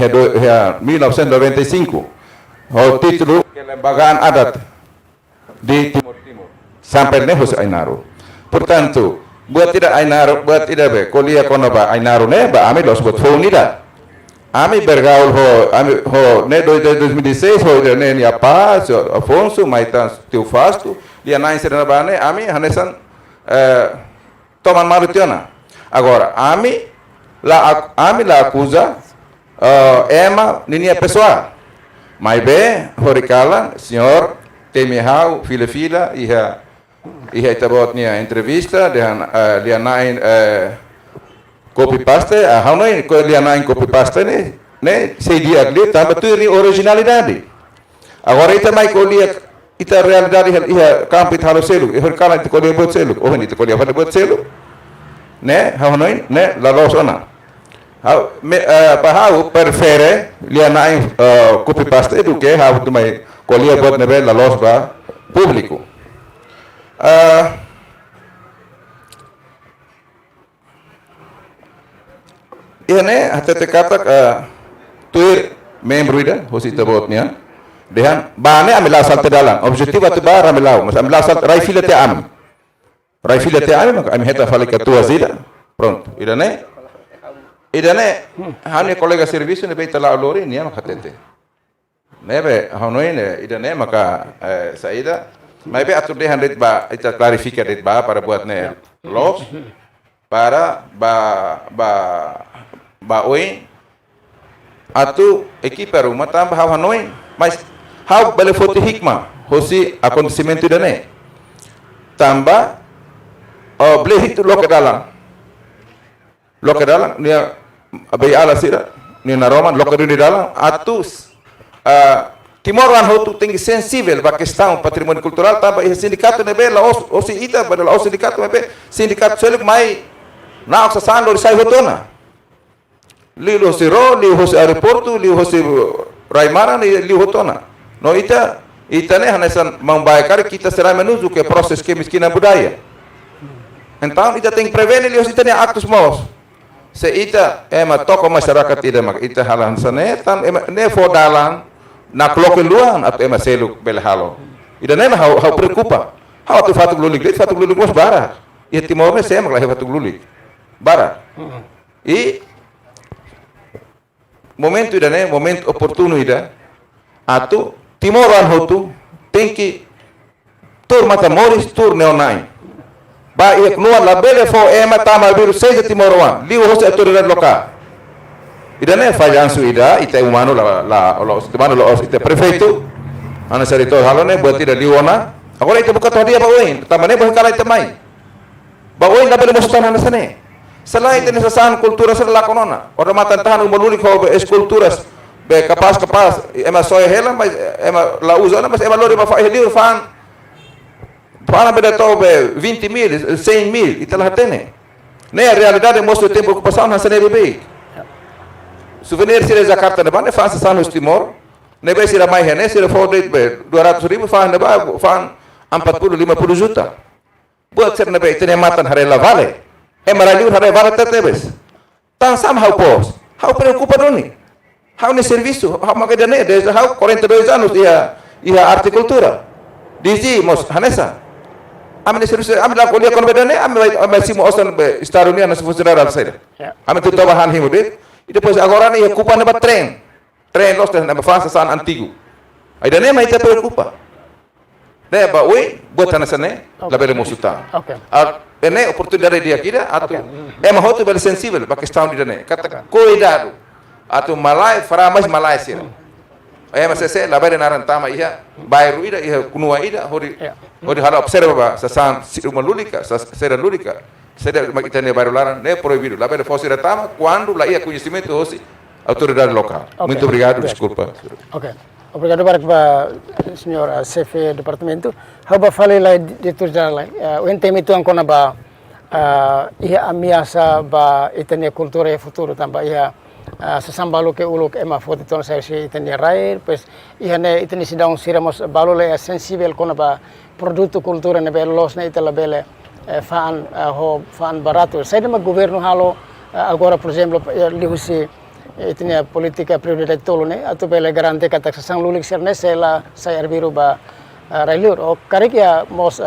1995, o título que lembagaan adat di Timur-Timur, sampai ne hos Ainaro. Portanto, buat tidak Ainaro, buat tidak be, kuliah kono ba Ainaro ne ba ami los buat phone ida. Ami bergaul ne 2016 ne ni apa, Afonso, Maitan Teofasto, dia naik serena ba ne, ami hanesan toman marutiona. Agora, ami la acusa Emma ninia pessoal. Mas be, horikala, senhor, temihau, filha, ia itabot nia entrevista dengan dia naik copy paste how naik dia naik copy paste ne sei dia ali tambah tu ini originalidade agora ita mai kolia ita realidade ia kampit halo selu kala ita kolia buat selu oh ini ita kolia pada buat selu ne how naik ne lalos ona how prefere dia naik copy paste itu ke how tu mai kolia buat nebe lalos ba público. Ini hati katak tuir membro ida hosi tabotnya dehan bane amila asal tedalang objektif atu bar amilau mas amila asal raifila te am maka ami heta fali ketua zida pronto ida ne idane hane kolega serviço ne beita lá lori ni ama khatete nebe hanoine idane maka saída mas be atur dehan det ba ita clarifica det ba para buat ne los para ba oi atu equipe rumah tambah hanoi mas how bale foto hikmah hosi acontecimento idane tambah beli itu lo ke dalam dia abai ala sira ni na Roma lo ke di dalam atus Timoran hotu tinggi sensível para questão patrimônio cultural tambah esse sindicato nebe la osi ita pada la sindicato nebe sindicato selik mai na oksa san lo sai hotona li lo siro li hosi aeroporto li hosi raimara li hotona no ita ne hanesan membayar kita será menuju ke proses kemiskinan budaya. Então ita tem que prevenir li hosi tanya aktus maus se ita tokoh masyarakat ita halan sane tan ne fodalan na kloke luan atau seluk belhalo ida nema hau preocupa hau tu fatu lulik bos bara ia timor ne sema lah fatu lulik bara e momento ida ne momento oportuno ida atu timoran hotu tem que tur mata moris tur neonai ba ia nuan la bele fo tama biru seja timoran liu hosa autoridade local ida ne falhanço ida ita humano ita prefeito ana sarito halone buat ida liona agora ita buka todia ba oin tamane ba kala ita mai ba oin da bele mostan ana sane selain ita nesasan kultura sela konona ora matan tahan umululi ko eskulturas be kapas ema soy hela mas ema la usa mas ema lori ba fa heli fan para beda to be 20.000 100.000 ita la tene ne a realidade mostra o tempo ocupação na sane bebe souvenir sira Jakarta depan ne fasa san Timor ne be sira mai hene sira for date be 200.000 fan ne ba fan 40-50 juta buat ser ne be tene matan harela vale maraliu hare vale tetebes tan sam hau pos hau preocupa doni hau ne serviço hau magadane desde hau 42 anos ia horticultura dizi mos hanesa amne serviço amne la kolia kon bedane amne simo osan be starunia na funcionário al sair amne tu bahan himude e depois agora nem ocupa neba trem los na fase san antigo ainda nem mais te preocupa né ba oi bota na sane la bele mosuta ene oportunidade dia kira atu hotu bele sensível ba questão de ne kata cuidado atu malai fara mais malai sira mas la bele narantama ia bairro ida ia kunua ida hori hala observa ba sasan uma lúdica sera lúdica seda makitane bairro laran ne proibido la bele fosse retama quando la ia conhecimento hoje autoridade local. Muito obrigado, desculpa. Obrigado para o senhor chefe do departamento. Haba falei lá diretor-geral lá. O entendimento itu angkona ba ia ameaça ba itania cultura e futuro tambah ia sesambalo ke uluk ema foto ton saya si itania rair pues ia ne itani sidang siramos balo le sensível kona ba produto cultura ne bel los ne itala bele fan barato. Saya nama governo halo agora por exemplo lihusi itania politika prioridade tolo ne atau bele garante kata sang lulik serne sela saya biru ba railur o karik ya mos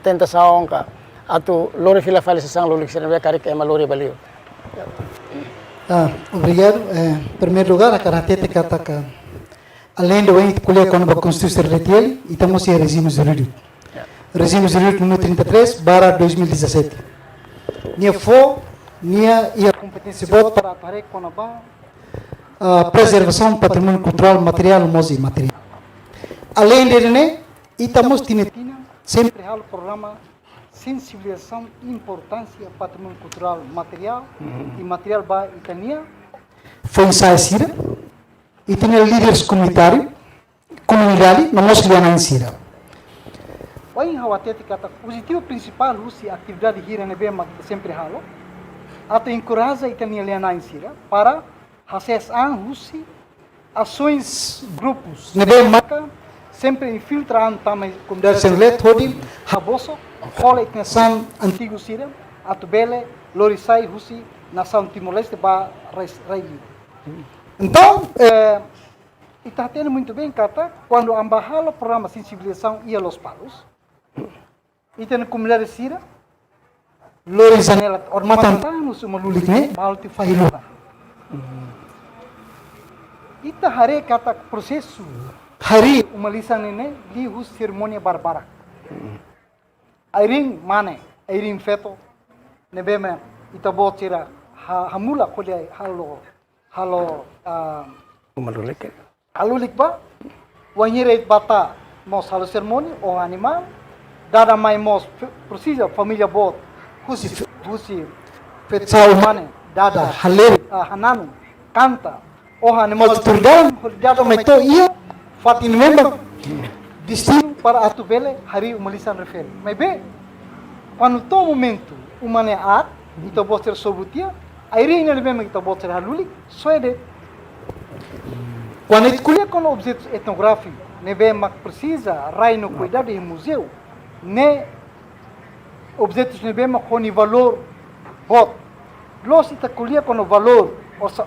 tenta saong ka atau lori fila fali sang lulik serne karik ema lori baliu. Obrigado. Em primeiro lugar, a Karatete Kataka, além do ente colher quando a Constituição retiel, e estamos em regime jurídico. Regime jurídico número 33/2017. Nia fo, nia e a competência voto para aparelhar com a preservação do patrimônio cultural, material e imaterial. Além dele, estamos sempre o programa sensibilização e importância do patrimônio cultural material e material ba itania foi ensaio e tem líderes comunidade não nós liana em sira o em hawatete kata positivo principal usi atividade hira nebe sempre halo até encoraja itania liana em sira para acessar usi ações grupos nebe marca sempre infiltrando também comunidade senlet hodi haboso Olha que nação antigo sira atubele lorisai husi nação Timor-Leste ba raili. Então, está tendo muito bem kata quando ambahala programa sensibilização ia los palos. E tem comunidade sira lorisanela ormatan tanus uma lulikne balti fahiluha. Ita hari kata prosesu hari umalisan ini lihu ceremonia barbara. Airing mane, airing feto, nebeme ita botira hamula kode halo halulik ba wanyire bata mos halo sermoni o animal dada mai mos precisa família bot husi fetsau mane dada halel hananu canta o animal turdan dada mai to ia fatin memang destino para atubele hari umalisan refere mai be quando to momento umane at ito boster sobutia airing na memang ito boster halulik soede. Quando a gente colhe com objetos etnográficos, ne vê mas precisa raio cuidado em museu, ne objetos ne vê mas com valor bot. Los ita colhe com valor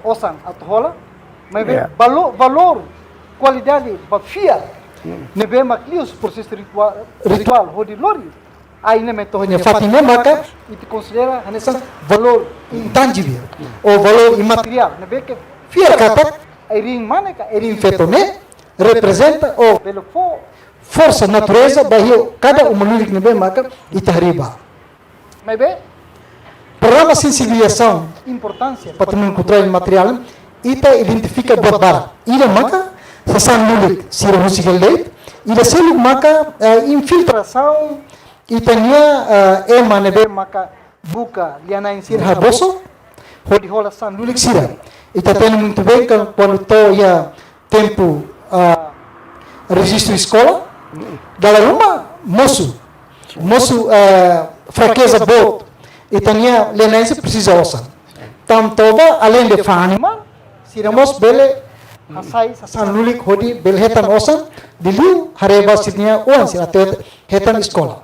osan atola, mas vê valor qualidade bafia. Ne vê mas lios processo ritual hodi lori. Aí ne meto ne fatima maka ita considera hanesan valor intangível ou valor imaterial. Ne vê que fiel kata Airing mana ka airing fetone representa o pelo força natureza bahio cada umulik nebe maka itahriba. Mas be programa sensibilização importância patrimônio cultural e material ita identifica botbar. Ida maka sasan mulik sira musical leit ida seluk maka infiltração itania ema nebe maka buka liana insir haboso hodi hola san lulik sira. Ita tem muito bem quando estou já tempo registro escola, dalam rumah moço fraqueza bot, itania lenense precisa osan. Tam toba além de fanima, siramos bele hasai sasan lulik hodi belhetan osan, diliu hareba sirnia uan siratet hetan escola.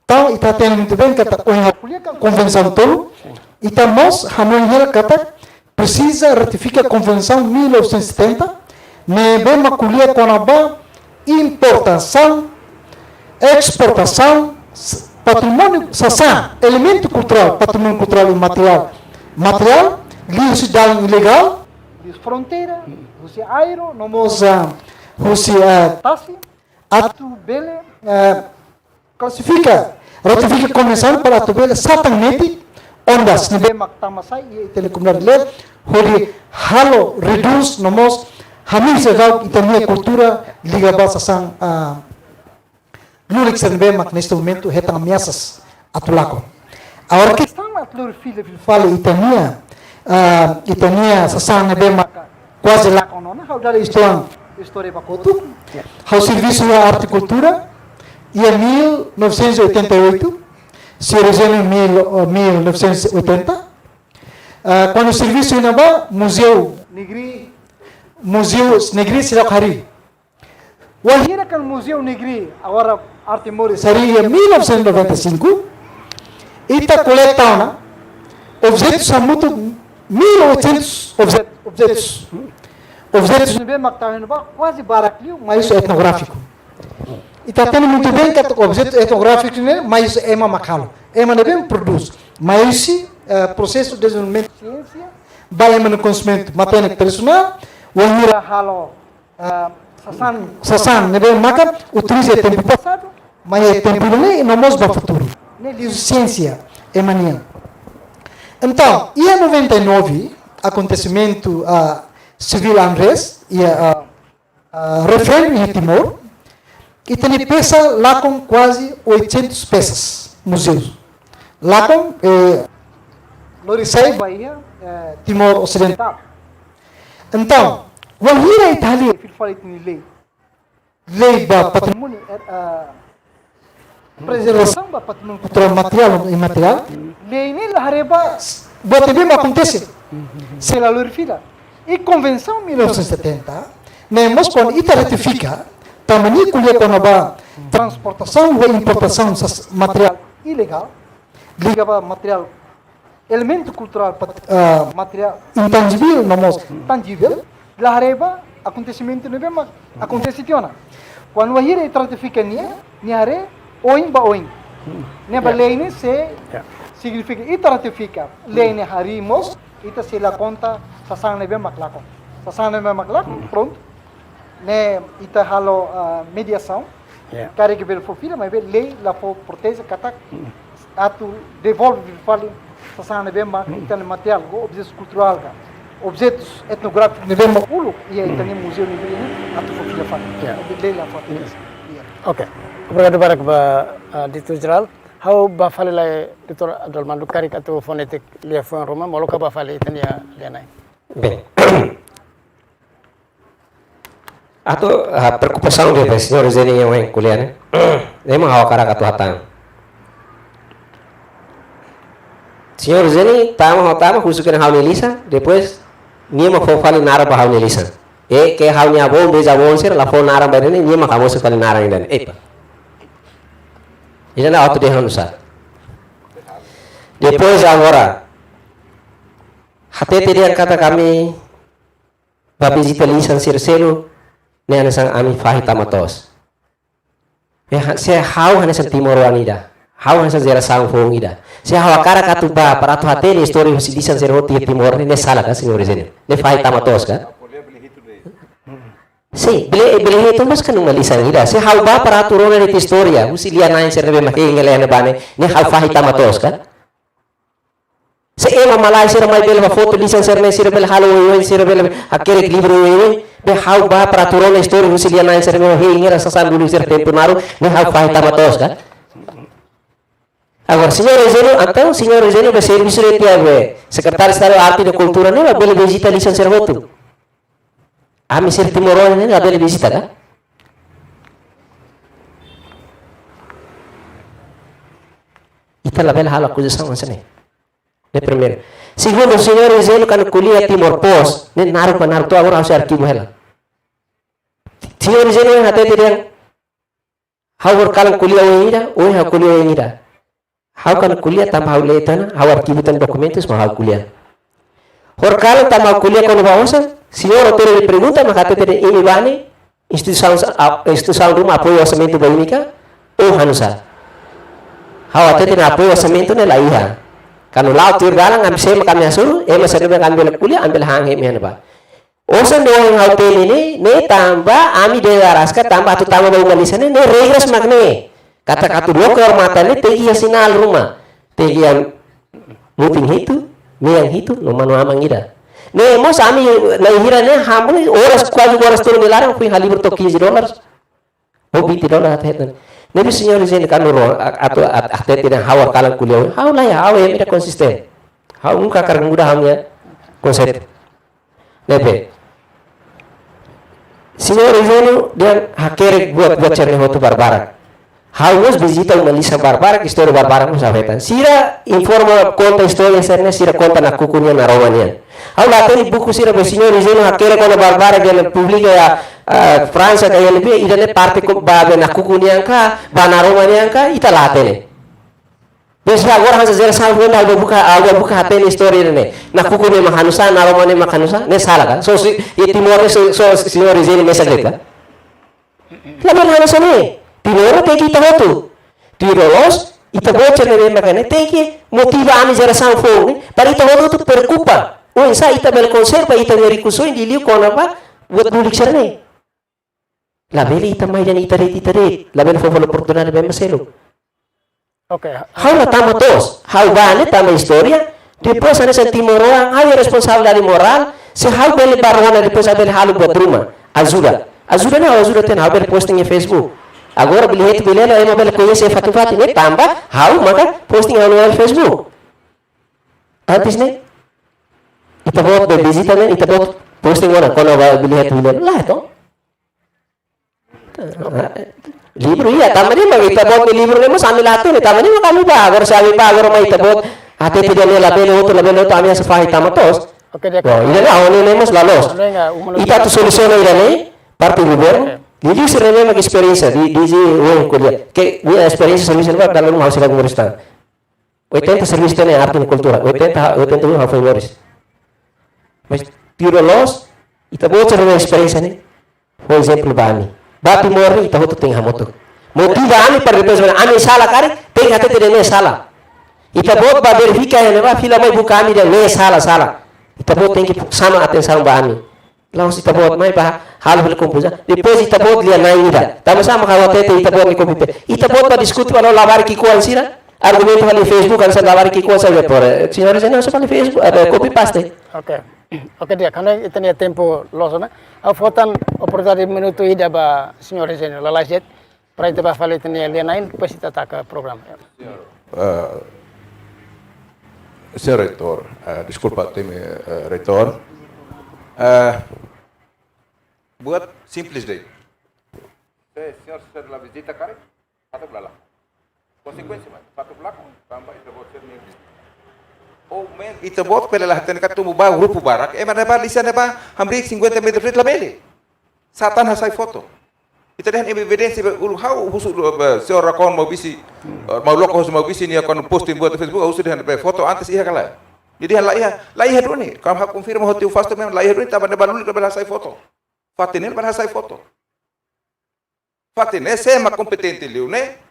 Tam ita tem muito bem kata convenção tolo, ita mos hamun kata precisa ratificar a Convenção 1970, nebe maculia conaba importação, exportação, patrimônio sasan, elemento cultural, patrimônio cultural e material, lios dalam ilegal, lios fronteira, husi aero, nomos husi tasi, atu bele classifica, ratifica a Convenção para atu bele satangnetic ondas nebe maktamasai e telecomunicação hori halo reduce nomos hamil segau itania cultura liga basa sang lurik nebe mak neste momento hetan ameaças atulako. Agora que estão atlur filho fala itania sasang nebe mak quase lá conona how dali história pacotu how serviço de arte e cultura e em 1988 se originou em 1980, quando o serviço inaba Museu Negri Silakhari. Wahira kan Museu Negri, agora Arte Moris, em 1995, ita coleta objetos são muito 1.800 objetos. Objetos não bem mactamen quase baraclio, mas isso é etnográfico. E está tendo muito bem que o objeto etnográfico, mas é uma macalo. É uma bem produz. Mas esse processo de desenvolvimento de ciência, vai no conhecimento matéria tradicional, o mira halo sasan, nebe maka utiliza tempo passado, mas é tempo nem não mostra futuro. Nem ciência é mania. Então, em 99, acontecimento civil unrest e referendo em Timor. E tem peça lá com quase 800 peças, museus. Lá com Lorisai, Bahia, Timor Ocidental. Então, wahira Itália, lei para patrimônio, preservação para patrimônio cultural material e imaterial, lei nem lá hareba, bota bem acontece, se la lorifila. E convenção 1970, nemos quando ita ratifica, tamani kuliah konaba transportação ou importação material ilegal, liga material elemento cultural material intangível, nomos tangível, lareba acontecimento nebe mak acontece tiona. Quando a hira ratifica ni are oin ba oin. Ne ba lei ne se significa ita ratifica lei ne harimos ita se la conta sasang nebe maklako. Sasang nebe maklak, pronto. Ne ita halo mediação. Yeah. Cara que bel fofira, mas bel lei la fo protege katak. Atu devolve fali sasang nebe mak ita ne material go objetos cultural ga. Objetos etnográficos nebe makulo ia ita ne museu nebe ini atu fofira fali. Yeah. Lei la fo. Oke. Obrigado barak ba Dito Geral. How ba fali lai Dr. Adolmando Karik atau fonetik lia fuang Roma moloka ba fali itania lianai. Bem, atau preocupação de senhores yang yang kuliah ne, memang awak karak atau hatang. Senhores ini tama khusus kena hal Elisa, depois nima fo fali nara ba hal Elisa. Que hal nya bom beja bom ser la fo nara ba ini nima kamu sekali nara ini. Epa. Ini adalah auto de hanusa. Depois agora, hati tadi kata kami babi jitalisan sirselo, ne anasang ami fahi tamatos. Saya hau hanesan timoruan ida, hau hanesan zera sang fong ida. Saya hawa kara katu ba para tu hati ni story husilisan zero timor ne salah kan senhor ini, ne fahi tamatos kan? Si, beli itu mas kan umalisan ida. Saya hau ba para tu rona ni historia, husilia nain serbe makai ngelene bane, ne hau fahi tamatos kan? Se ema malai sira mai bel foto lisan sir ne sira bel halo yo sira bel akere libro yo be hau ba peraturan histori husilia nain sir me he ngira sasan dulu sir tempo naru ne hau fai tamatos kan agora senhor Ezeno be serviço de tiago secretário estado arte de cultura ne bel visita lisan sir voto ami sir timoro ne bel visita kan ita la bel halo acusação ansane. De primeiro. Segundo, o senhor Ezeno kan kuliah Timor Pos, ne naruh tu agora harus arquivo hela. Senhor Ezeno yang hati dia, hau kalang kuliah wengira, hau kuliah wengira. Hau kan kuliah tambah hau letana, hau arquivo tan documentos mas hau kuliah. Hor kalang tambah kuliah kono baosa, senhor autor de pergunta mas hati dia ini bani, instituição rumah apoio orçamento básica ou hanusa. Hau hati dia apoio orçamento ne laiha. Kanu lau tur galang ambil sema kami asur, masa dia ambil kuliah ambil hang hemi ba. Osan doang hal ini, ne tambah ami dia raska tambah tu tambah bau malisane ne regres magne. Kata dua kehormatan ne tegi sinal rumah, tegi yang muting hitu, me yang hitu, no manu amang ida. Ne mos ami lahira ne hamu oras quase horas turun dilarang fui halibur to $15 ou $20 até. Nabi senhor Ezeno kan ro atau até tidak hawa kalang kuliah hau lah ya hau yang tidak konsisten hau muka karang mudah hamnya konsep nebe senhor Ezeno dia hakere buat cerne hotu barbarak hau was visita malisa barbarak história barbarak mas afetan sira informa conta história serna sira conta na kukunya na romania hau lateni buku sira be senhor Ezeno hakere kono barbarak yang publika ya Fransa kaya lebih idane parte ko babe na kukunya ka banaro mania ka ita latene besra agora hansa zera sa wenda alba buka hatene story ne na kukunya mahanusa na romane makanusa ne sala kan so si timor so senhor Ezeno mesagret ka laban hanusa ne timor te kita hotu tirolos ita boche ne makane te ki motiva ami zera sa fo para ita hotu tu preocupa o sa ita bel conserva ita merikuso indiliu kona ba buat bulik serne la beli ita mai dan ita ret la beli fo oportunidade be maselo Oke. hau la tama tos hau bane tama historia depois ana sentimoroan hau responsabilidade moral se hau beli barona depois beli halu buat rumah ajuda ten hau beli posting em Facebook agora beli het beli la ema beli conhece fatu ne tambah hau maka posting no Facebook habis ne ita bot be visita ne ita bot posting ona kono beli het beli lah to libro iya tamani mag itabot ni libro nemo sa amin lahat ni tamani mo kami ba agora sa amin ba agora may itabot ate pide ni labelo to ami sa fahi tamatos Oke dia. ida na oni nemos lalos ita tu solusyon ida ni parte gobyerno Didi sirene mag experience di wong kuliah ke ni experience service ba dalam mau sila gumurista 80 service tene arte ni kultura 80 yung hafay moris mas tiro los itabot sa experience ni for example bani Bati mori ita hotu ting hamotu. Motiva ami para depois ami sala kari ting hate tidak ne sala. Ita bot ba verifika ne ba fila mai buka ami dia ne sala. Itabot tem que sama atenção ba ami. Laos itabot mai ba hal kumpuja. Depois itabot lian nai ida. Tama sama kawate itabot ni komite. Itabot ba diskuti wala labar ki kuan sira. Argumento ali Facebook kan sa labar ki kuan sa por. Senhores, não se fala Facebook, copy paste. Okay. Okay dia, karena itu nih tempo loso na. Fotan oportunidade minuto ida ba senhores ini lalajet. Para itu ba fala itu nih lian depois kita tak program. Senhor reitor, desculpa, reitor. Buat simples deh. Senhor setelah visita kari, atau belakang. Konsekuensi mas, satu belakang, tambah itu buat sering. Oh men, itu buat pelalah ten kat tumbuh bau grupo barak. Mana ba lisan ba? Hamrik 50 meter frente labele. Satan hasai foto. Itu dah evidence how husu senhor rakon mau bisi mau lokos mau bisi ni akan posting buat Facebook husu dah foto antes iya kala. Jadi hal lain dulu ni. Kalau hak confirm hotel fast memang lain dulu tapi ada baru kalau hasai foto. Fatinel pada hasai foto. Fatinel saya mak kompetente liu ne.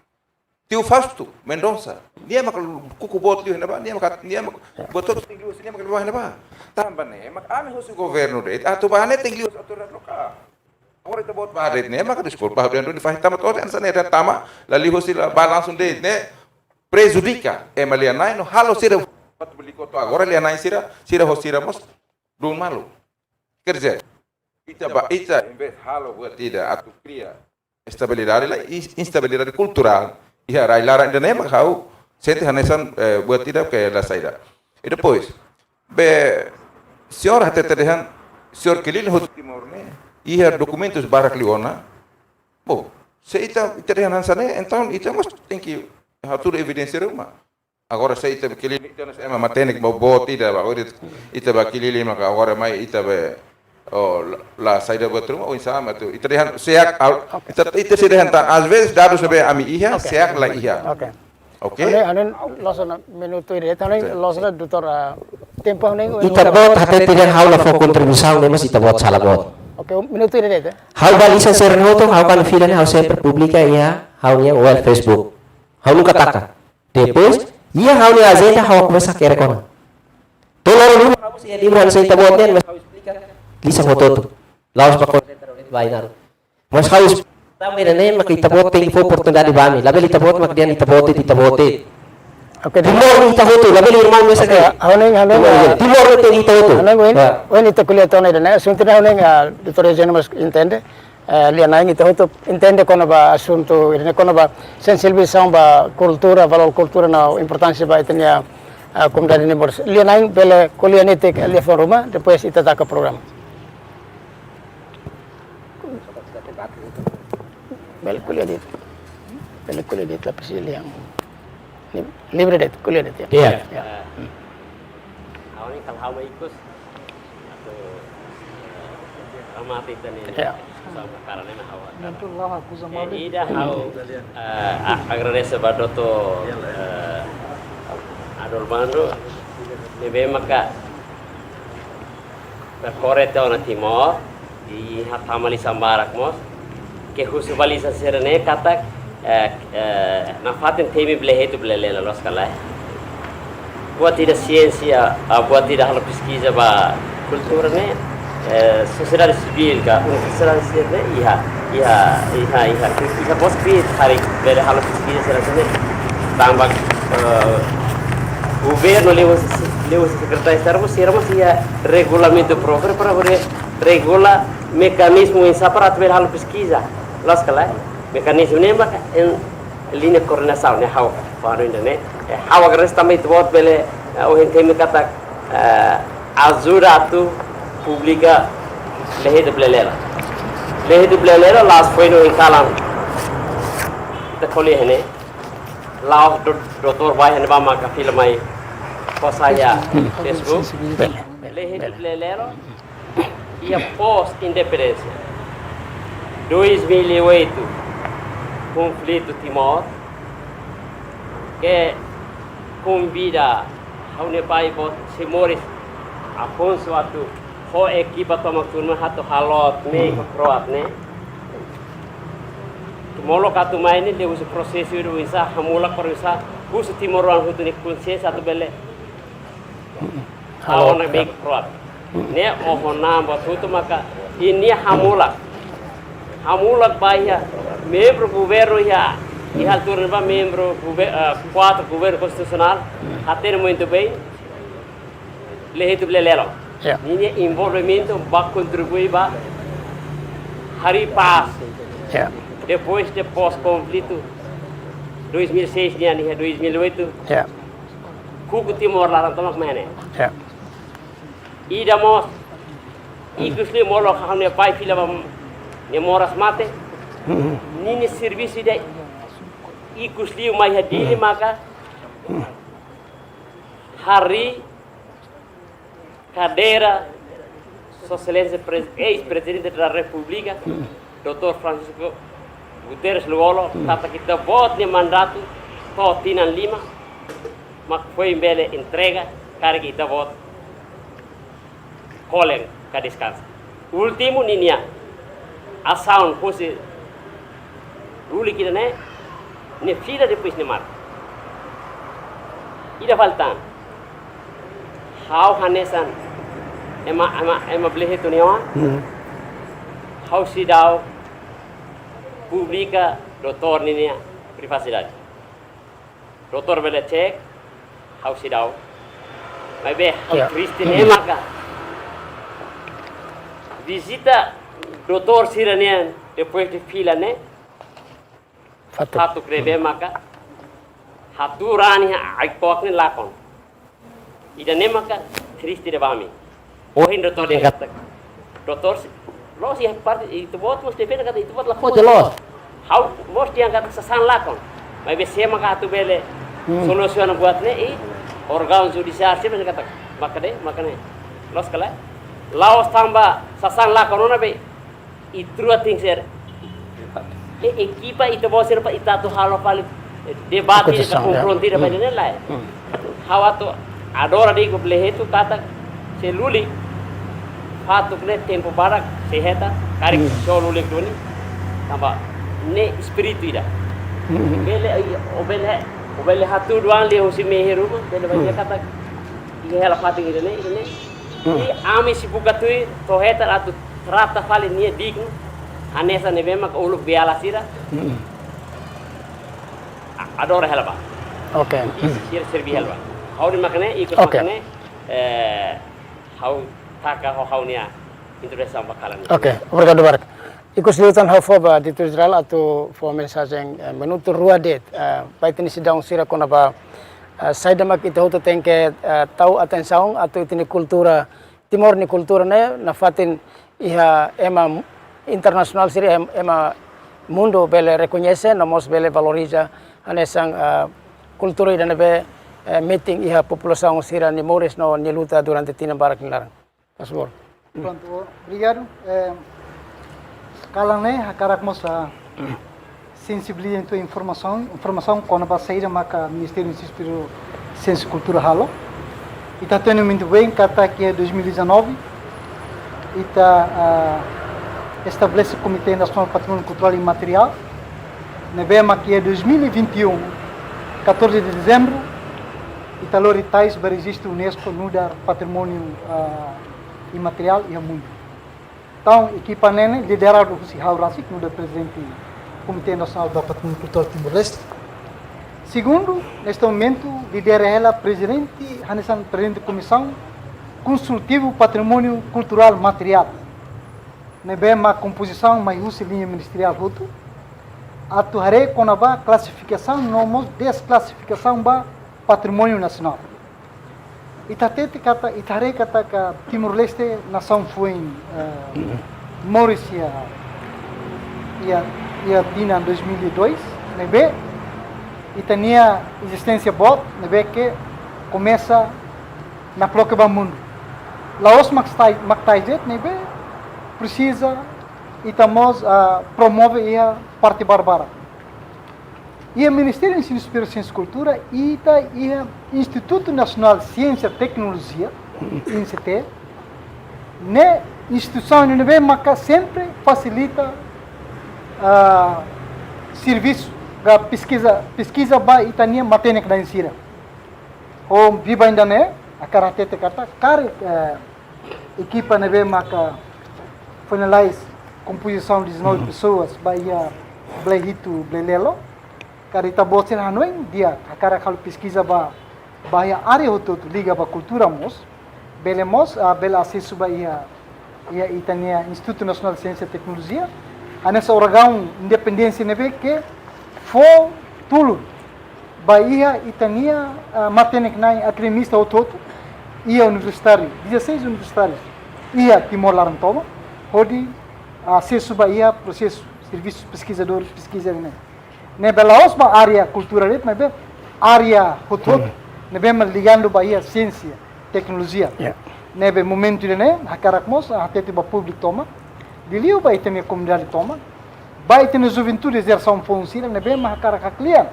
Tiu fasto Mendonça. Dia mak kuku bot liu napa? Dia mak botot tinggi dia mak luah napa? Tambah ne mak ame husu governo de. Atau bahane tinggi aturan lokal. Orang itu buat baharit nih, maka desculpa, dia não faz tamat orang sana ada tama, lalu hosil langsung deh, nih prejudica, malianai no halo sira, buat beli kota agora lianai sira hosira mos, belum malu, kerja, ita invest halo buat tidak atau cria estabilidade lah, instabilidade cultural, iya rai lara Indonesia maka kau sente hanesan buat tidak kayak la saida, e depois, senhor até terdehan, senhor kelil hosil timor nih. Ia documentos barak liona. Bom, se ita terrenan sana, então ita must tem que hatur evidência uma. Agora se ita aquele ita nós ema matenik mau bot ida ba ita ba kilili maka agora mai ita ba la saída buat rumah insama tu. Ita dehan seak ita se dehan tan às vezes dados sabe ami ia seak la ia. Okay. Okay. Anen losona minuto ini, anen losona dutor tempo anen. Itabot hati tidak haula fo kontribusaun ne mas itabot salah bot. Oke, minuto ini deh. How balisan ser noto, how kan filan, how sempre publica ia, how nya web Facebook. How nunca taka. Depois, ia how nya agenda, how começa a querer kona. Tolong dulu, how sih di mana saya tabotnya, mas how explica. Lisa mototo. Laos pa konsentra ulit bainar. Mas how também nem makita bot tem oportunidade bami. Labi itabot makdian itabote. Oke, timor ita hoto, labi irman mesa kaya. Hauneng timor ita ita hoto. Hauneng ita kuliah tahun ini. Suntina hauneng doutor Eugênio mas entende. Lianang ita hoto entende kono ba assunto, ini kono ba sensibilização ba cultura, valor cultura na importância ba itanya comunidade ini bors. Lianang pela kuliah nite lihat rumah, depois ita tak program. Bel kuliah dit la presiliang. Libre det, kuliah det ya. Iya. Awalnya kalau mau ikut atau amati tadi. Ya. Sama karena hawa. Ida hau agrarese badoto adolmando nebe maka percorre na timor di hatamali sambarak mos ke husubali sa serene katak na fatin temi blehetu blelela los kalai buat tidak siensia buat tidak hal pesquisa ba kultura ne sociedade civil ka universidade civil iha bos bi hari bele hal pesquisa serasane tambah governo lewat secretario Estado sirama sia regulamento próprio para regula mekanismo em separat bele hal pesquisa los kalai mekanisme ini mak en linha coordenação ne hawa faro indane hawa gares também tuot bele o hentemi kata ajuda tu publica lehe de blelela last foi no inkalang ta kholi hene lao doktor vai hene ba ma ka filmai posaya Facebook lehe de blelela ia pós independência 2008 conflito Timor que convida ao pai bot Simores Afonso atu ho equipa toma turma hatu halot me croat ne molo katu maini de uso processo do isa hamula por isa uso Timor wan hutu ne kunse satu bele Awan baik keluar. Ne ohona batu tu maka ini hamulak bahaya membro governo ya ihal turun ba membro quatro governo constitucional hater muito bem lehetu lelo. Ini envolvimento ba contribuir ba hari paz. Depois de pós-conflito 2006 ni 2008. Kuku Timor larang tomak mana? Ida mos ikusli molo kahane pai fila bam ne moras mate. Nini servisi dai ikusli mai hadili maka hari cadeira socialista ex-presidente da República, Dr. Francisco Guterres Luolo, kata kita bot ni mandato to tinan lima, mak foi bele entrega, kare kita bot kolen ka descansa. Último ninia, asaun fosse ruli kita ne fila depois ne mar. Ida faltan. How hanesan ema blehe tu niwa. How sidau publica doutor ninia privacidade. Doutor bele cek how sidau. Mas be Kristen maka visita doutor siranian depois de fila ne Hatu krebe maka hatu rani aikpok ni lakon. Ida ne maka Kristi de bami. Ohin doktor yang kata doktor los yang part itu bot mesti pena kata itu bot la foto los. How mesti yang kata sasan lakon. Mai be se maka hatu bele solution buat ne organ judicial sih kata maka ne los kala laos tamba sasan lakon ona be itru ating ser equipa itu bawa serpa ita tu halo pali debate de confrontir apa ini lah. Hawa tu adora di ko plehe tu kata seluli fatu kle tempo barak seheta kari soluli doni tamba ne spiritu ida. Obele hatu duan le hosi meheru bele banyak kata iya hela pati ini. Ini ami si buka tu heta atu rata pali ni dik Anessa ne bema ko uluk biala sira. Adora helba. Okay. Sir serbi helba. How ni makane ikut makane how taka how nia interest sama bakalan. Okay, obrigado Barak. Ikut seliutan how foba di Israel atau for mensagem menutur rua det. Baik ini sidang sira kona ba saida mak itu hoto tengke tahu atenção atau ini kultura Timor ni kultura ne na fatin iha ema internasional siri ema mundo bele reconhece namos bele valoriza anesang kultura dan be meeting iha população sira ni mores no ni luta durante tinambarak nilarang. Pastor. Pronto, obrigado. Kalang ne hakarak mosa sensibilizar tua informação quando vai sair maka Ministério do Espírito Ciência e Cultura halo. Ita tendo muito bem kata que é 2019 ita estabelece o Comitê Nacional do Patrimônio Cultural e Imaterial. Nebema que é 2021, 14 de dezembro, Italori Tais registro Unesco no dar Patrimônio Imaterial e ao mundo. Então, equipa nene liderado por Sihau Rasik, no da presidente do Comitê Nacional do Patrimônio Cultural Timor-Leste. Segundo, neste momento, lidera ela presidente da Comissão Consultivo Patrimônio Cultural Material. Nebema composição mais linha ministerial voto. Atuarei com a classificação, não desclassificação ba patrimônio nacional. Itarei kata ka Timor-Leste nação foi Maurícia e a Dina em 2002. Nebe itania existência bot nebe que começa na bloco ba mundo. Laos maktais nebe precisa e estamos promove a parte bárbara. E o Ministério do Ensino Superior, Ciência e Cultura e o Instituto Nacional de Ciência e Tecnologia, INCT, na instituição que sempre facilita serviço da pesquisa ba itania matéria da ensina. O viva ainda né, akara tete kata kare equipa nebe maka finalize composição de 19 pessoas bahia Blehito Blelelo karita botin hanoin dia akara kalau pesquisa bahia área hoto liga ba cultura mos belemos bela acesso bahia ia itania Instituto Nacional de Ciência e Tecnologia anessa órgão independência nebe que fo tulo bahia itania matenek nai academista hoto ia universitário 16 universitários ia Timor Larantoma hodi acesso bahia processo serviços pesquisadores pesquisa ne bela osma área cultural nebe área hoto nebe ligando bahia ciência tecnologia nebe momento ne hakarakmos hatete ba público toma diliu ba itene comunidade toma ba itene juventude exerção fonsira nebe hakarak clear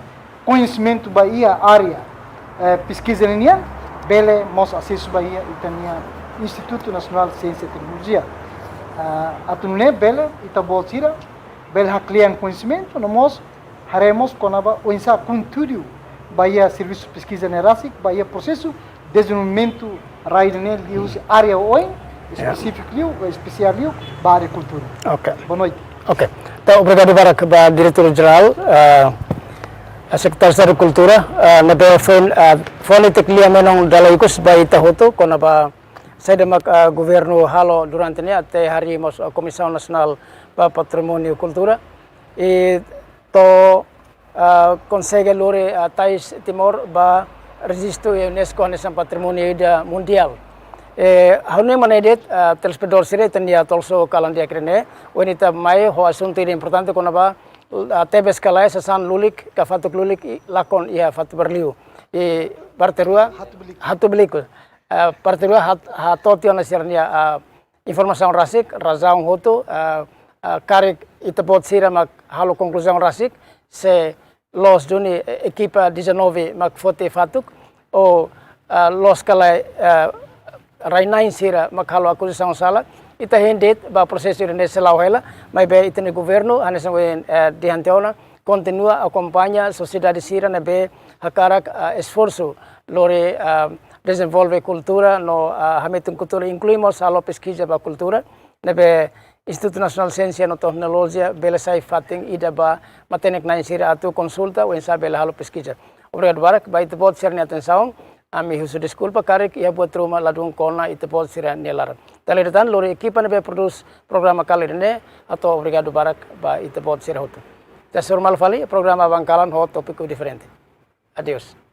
conhecimento bahia área pesquisa nenia bele mos acesso bahia itania Instituto Nacional de Ciência e Tecnologia atunne bele itaboltira bele haklian conhecimento nós haremos conaba o insa contudo bahia serviço pesquisa nerasic bahia processo desenvolvimento raidene lius área oi específico liu especial liu ba área cultura. Ok. Boa noite. Ok. Então, obrigado para diretor-geral, a secretária de Cultura, na fone teklia menong dalaikos ba itahoto kona ba saya demak governo halo durante ni até hari mos Komissão Nacional para Patrimônio Cultura e to consegue lore tais Timor ba registro UNESCO nessa patrimônio mundial. Haune manedet telespedor sire tenia tolso kalandia krene wanita mai ho asunto importante kona ba tebes kalai sasan lulik ka fatuk lulik lakon ia fatu berliu e parterua hatu beliko parterua hatoti ona sirnia informação rasik razão hoto karek itapot sira mak halo conclusão rasik se los duni equipa 19 mak fote fatuk o los kalai rainain sira mak halo acusação sala ita hendet ba processo de selau hela mas be itene governo hanes de anteona continua acompanha sociedade sira na be hakarak esforço lore desenvolve cultura no hametun cultura incluímos a pesquisa ba cultura na be Instituto Nacional de Ciência e Tecnologia bela sai fating ida ba matenek na sira atu consulta o ensa bela halo pesquisa obrigado barak ba ita bot sirni atenção ami husu desculpa karek ia buat rumah ladung kona ita bot sira nelar Talidan lori equipa nebe produce programa kali ini atau obrigado barak ba ita bot sira hotu. Tes normal fali programa bangkalan ho topiko diferente. Adios.